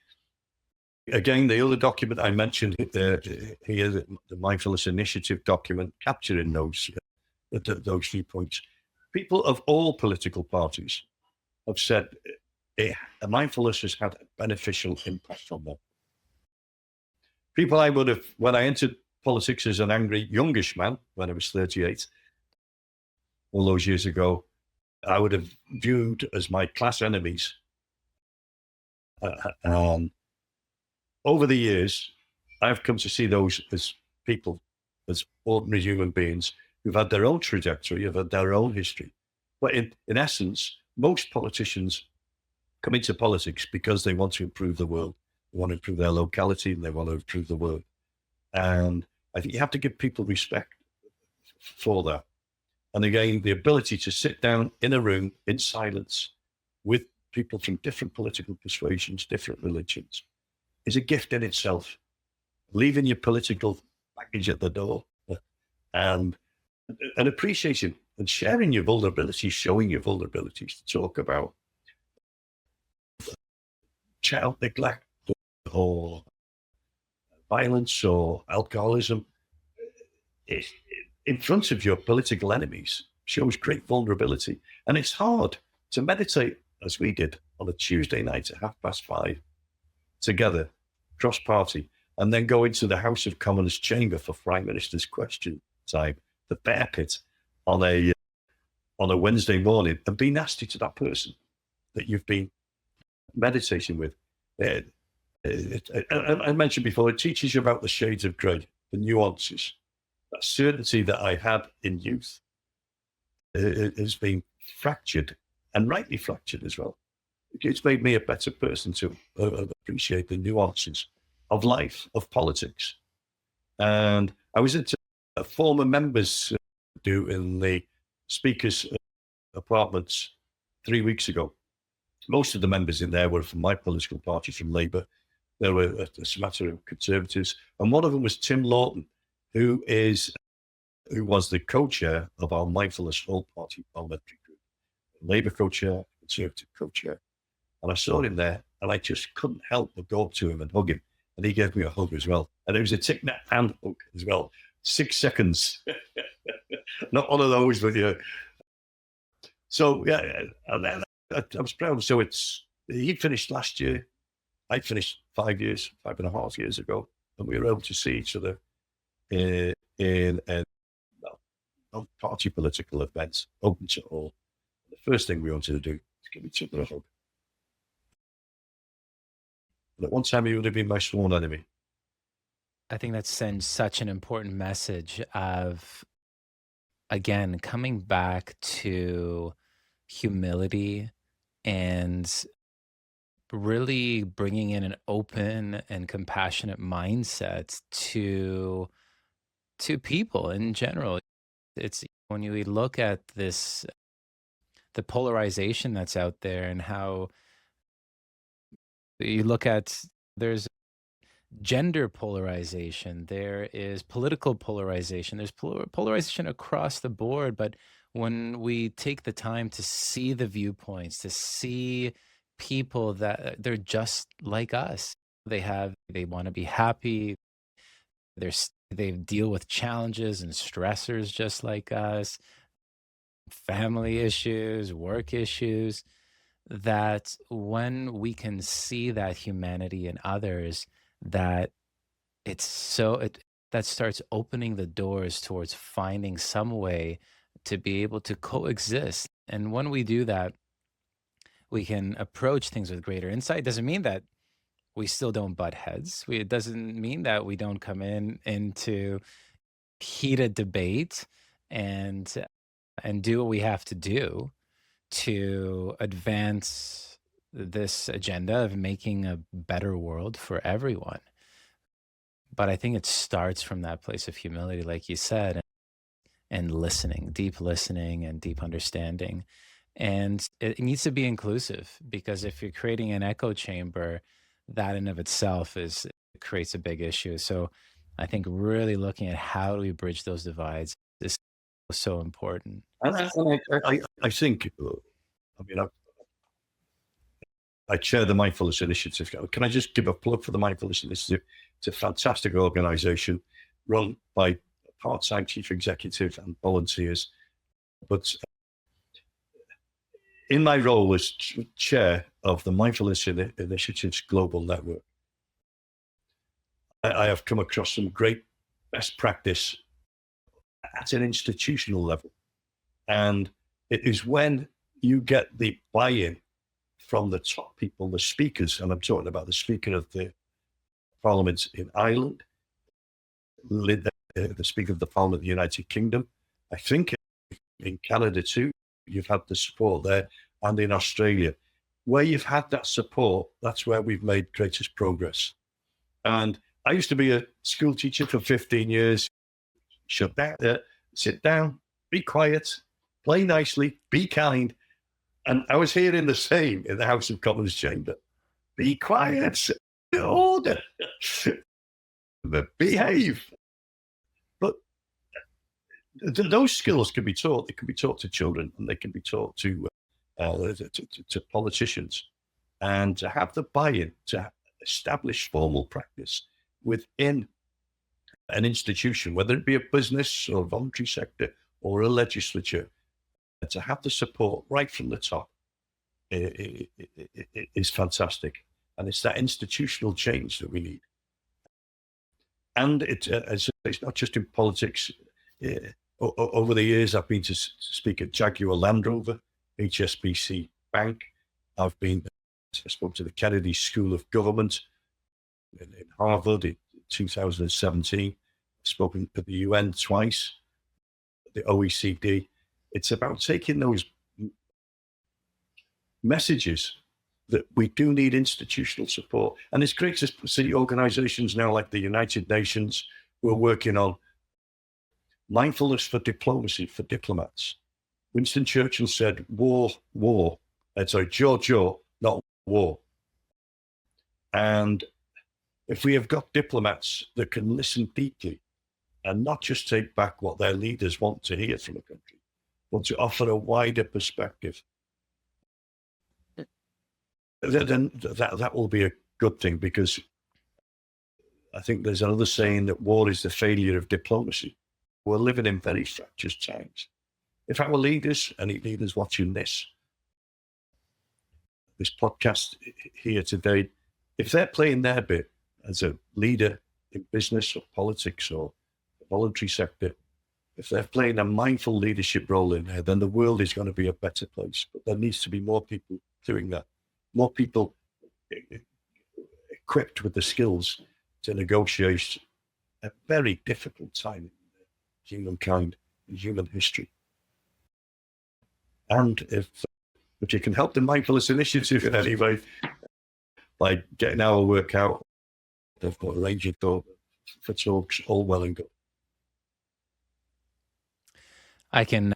again, the other document I mentioned here, the Mindfulness Initiative document, capturing those viewpoints. People of all political parties have said mindfulness has had a beneficial impact on them. People I would have, when I entered politics as an angry youngish man, when I was 38, all those years ago, I would have viewed as my class enemies. Over the years, I've come to see those as people, as ordinary human beings who've had their own trajectory, have had their own history. But in essence, most politicians come into politics because they want to improve the world. They want to improve their locality and they want to improve the world. And I think you have to give people respect for that. And again, the ability to sit down in a room in silence with people from different political persuasions, different religions, is a gift in itself. Leaving your political baggage at the door and appreciation and sharing your vulnerabilities, showing your vulnerabilities to talk about child neglect or violence or alcoholism in front of your political enemies shows great vulnerability. And it's hard to meditate, as we did on a Tuesday night at 5:30 together, cross-party, and then go into the House of Commons chamber for Prime Minister's question time, the bear pit, on a Wednesday morning, and be nasty to that person that you've been meditating with. I mentioned before, it teaches you about the shades of grey, the nuances. That certainty that I had in youth has been fractured, and rightly fractured as well. It's made me a better person to appreciate the nuances of life, of politics. And I was at a former members do in the Speaker's apartments 3 weeks ago. Most of the members in there were from my political party, from Labour. There were a smattering of Conservatives. And one of them was Tim Lawton, who was the co-chair of our Mindfulness All-Party Parliamentary Group. Labour co-chair, Conservative co-chair. And I saw him there, and I just couldn't help but go up to him and hug him. And he gave me a hug as well. And it was a tick-neck hand hug as well. 6 seconds. Not one of those with you. So, yeah, I was proud. So he finished last year. I finished 5.5 years ago. And we were able to see each other in party political events, open to all. The first thing we wanted to do is give each other a hug. But at one time, he would have been my sworn enemy. I think that sends such an important message of, again, coming back to humility and really bringing in an open and compassionate mindset to people in general. It's when you look at this, the polarization that's out there, and how you look at, there's gender polarization, there is political polarization, there's polarization across the board. But when we take the time to see the viewpoints, to see people that they're just like us, they want to be happy, they deal with challenges and stressors just like us, family issues, work issues, that when we can see that humanity in others, that it's so it that starts opening the doors towards finding some way to be able to coexist. And when we do that, we can approach things with greater insight. Doesn't mean that we still don't butt heads. It doesn't mean that we don't come into heated debate and do what we have to do to advance this agenda of making a better world for everyone. But I think it starts from that place of humility, like you said, and listening, deep listening and deep understanding. And it needs to be inclusive, because if you're creating an echo chamber, that in of itself creates a big issue. So I think really looking at how do we bridge those divides is so important. I think, I mean, I chair the Mindfulness Initiative. Can I just give a plug for the Mindfulness Initiative? It's a fantastic organization run by part-time chief executive and volunteers. But in my role as chair of the Mindfulness Initiative's global network, I have come across some great best practice at an institutional level. And it is when you get the buy-in from the top people, the speakers, and I'm talking about the Speaker of the Parliament in Ireland, the Speaker of the Parliament of the United Kingdom. I think in Canada too, you've had the support there, and in Australia. Where you've had that support, that's where we've made greatest progress. And I used to be a school teacher for 15 years. Shut down, sit down, be quiet, play nicely, be kind. And I was hearing the same in the House of Commons chamber. Be quiet, order, behave. But those skills can be taught. They can be taught to children, and they can be taught to politicians. And to have the buy-in, to establish formal practice within an institution, whether it be a business or a voluntary sector or a legislature, to have the support right from the top is fantastic. And it's that institutional change that we need. And it's not just in politics. Over the years, I've been to speak at Jaguar Land Rover, HSBC Bank. I spoke to the Kennedy School of Government in Harvard in 2017. I've spoken to the UN twice, the OECD. It's about taking those messages that we do need institutional support. And it's great to see organizations now like the United Nations who are working on mindfulness for diplomacy, for diplomats. Winston Churchill said, jaw, not war. And if we have got diplomats that can listen deeply and not just take back what their leaders want to hear from a country, but to offer a wider perspective, then that will be a good thing, because I think there's another saying that war is the failure of diplomacy. We're living in very fractious times. If our leaders, any leaders watching this podcast here today, if they're playing their bit as a leader in business or politics or the voluntary sector, if they're playing a mindful leadership role in there, then the world is going to be a better place. But there needs to be more people doing that, more people equipped with the skills to negotiate a very difficult time in humankind, in human history. And if you can help the Mindfulness Initiative in any way, like getting our work out. They've got arranging for talks, all well and good. I can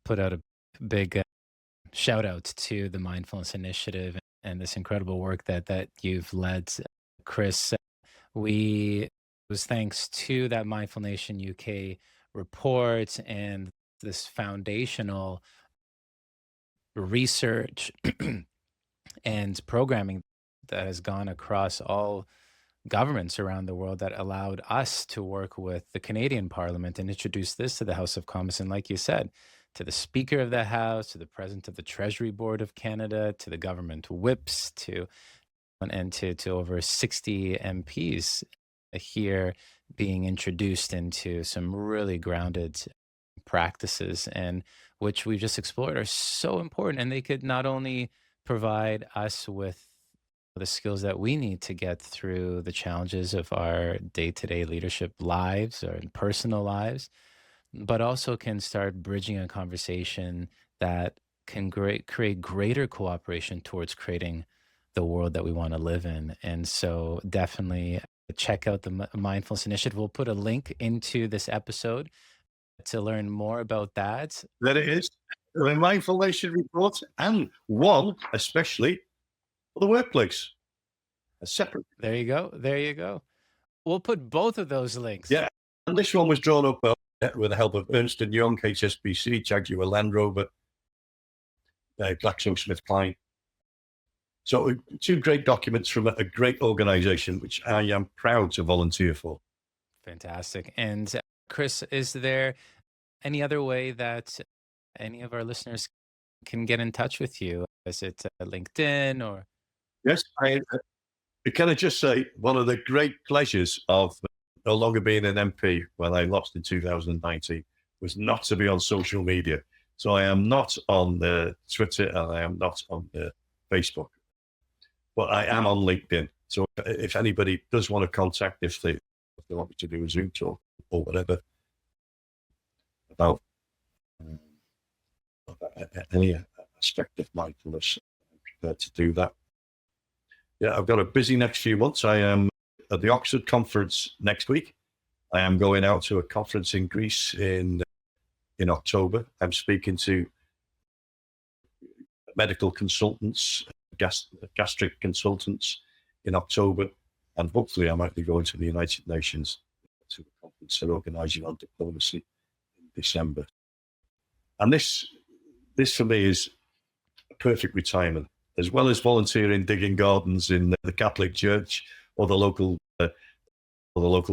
put out a big shout out to the Mindfulness Initiative and this incredible work that you've led, Chris. It was thanks to that Mindful Nation UK report and this foundational research and programming that has gone across all governments around the world that allowed us to work with the Canadian Parliament and introduce this to the House of Commons. And like you said, to the Speaker of the House, to the President of the Treasury Board of Canada, to the government whips, to over 60 MPs here being introduced into some really grounded practices, and which we've just explored are so important. And they could not only provide us with the skills that we need to get through the challenges of our day-to-day leadership lives or personal lives, but also can start bridging a conversation that can create greater cooperation towards creating the world that we want to live in. And so definitely check out the Mindfulness Initiative. We'll put a link into this episode to learn more about that. There it is, the Mindful Nation report, and one especially for the workplace. A separate. There you go. There you go. We'll put both of those links. Yeah, and this one was drawn up with the help of Ernst & Young, HSBC, Jaguar Land Rover, GlaxoSmithKline. So 2 great documents from a great organization, which I am proud to volunteer for. Fantastic. And Chris, is there any other way that any of our listeners can get in touch with you? Is it LinkedIn or? Yes, I can just say one of the great pleasures of no longer being an MP when I lost in 2019 was not to be on social media. So I am not on the Twitter and I am not on the Facebook, but I am on LinkedIn. So if anybody does want to contact, if they want me to do a Zoom talk or whatever about any aspect of mindfulness, I'm prepared to do that. Yeah, I've got a busy next few months. I am at the Oxford conference next week. I am going out to a conference in Greece in October. I'm speaking to medical consultants, gastric consultants in October, and hopefully I might be going to the United Nations to a conference they're organising on diplomacy in December. And this for me is a perfect retirement, as well as volunteering digging gardens in the Catholic Church or the local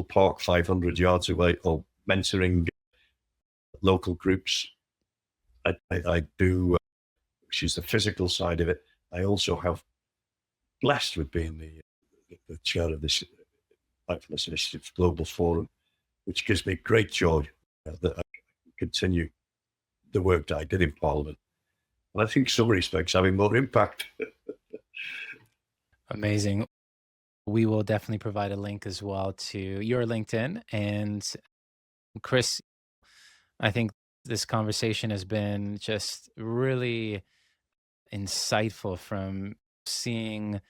park 500 yards away, or mentoring local groups. I do, which is the physical side of it. I also have blessed with being the chair of this Mindfulness Initiative Global Forum, which gives me great joy that I continue the work that I did in Parliament. And I think in some respects having more impact. Amazing. We will definitely provide a link as well to your LinkedIn. And Chris, I think this conversation has been just really insightful, from seeing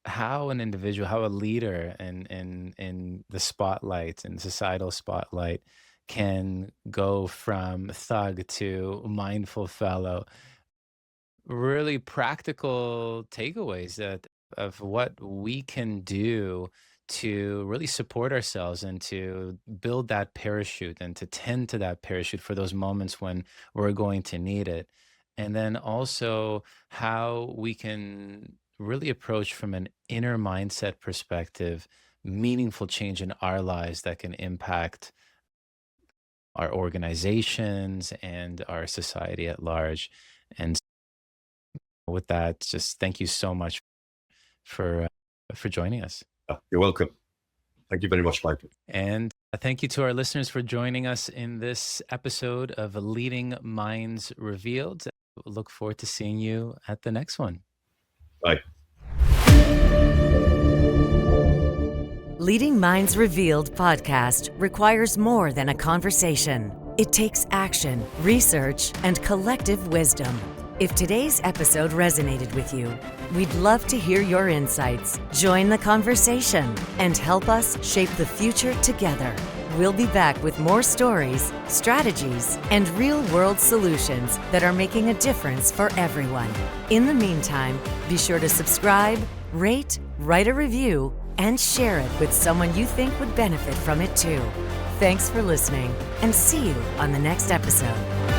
how an individual, how a leader in the spotlight and societal spotlight can go from thug to mindful fellow. Really practical takeaways of what we can do to really support ourselves and to build that parachute and to tend to that parachute for those moments when we're going to need it. And then also how we can really approach from an inner mindset perspective, meaningful change in our lives that can impact our organizations and our society at large. And with that, just thank you so much for joining us. You're welcome. Thank you very much, Michael. And thank you to our listeners for joining us in this episode of Leading Minds Revealed. Look forward to seeing you at the next one. Bye. Leading Minds Revealed podcast requires more than a conversation. It takes action, research, and collective wisdom. If today's episode resonated with you, we'd love to hear your insights. Join the conversation and help us shape the future together. We'll be back with more stories, strategies, and real-world solutions that are making a difference for everyone. In the meantime, be sure to subscribe, rate, write a review, and share it with someone you think would benefit from it too. Thanks for listening, and see you on the next episode.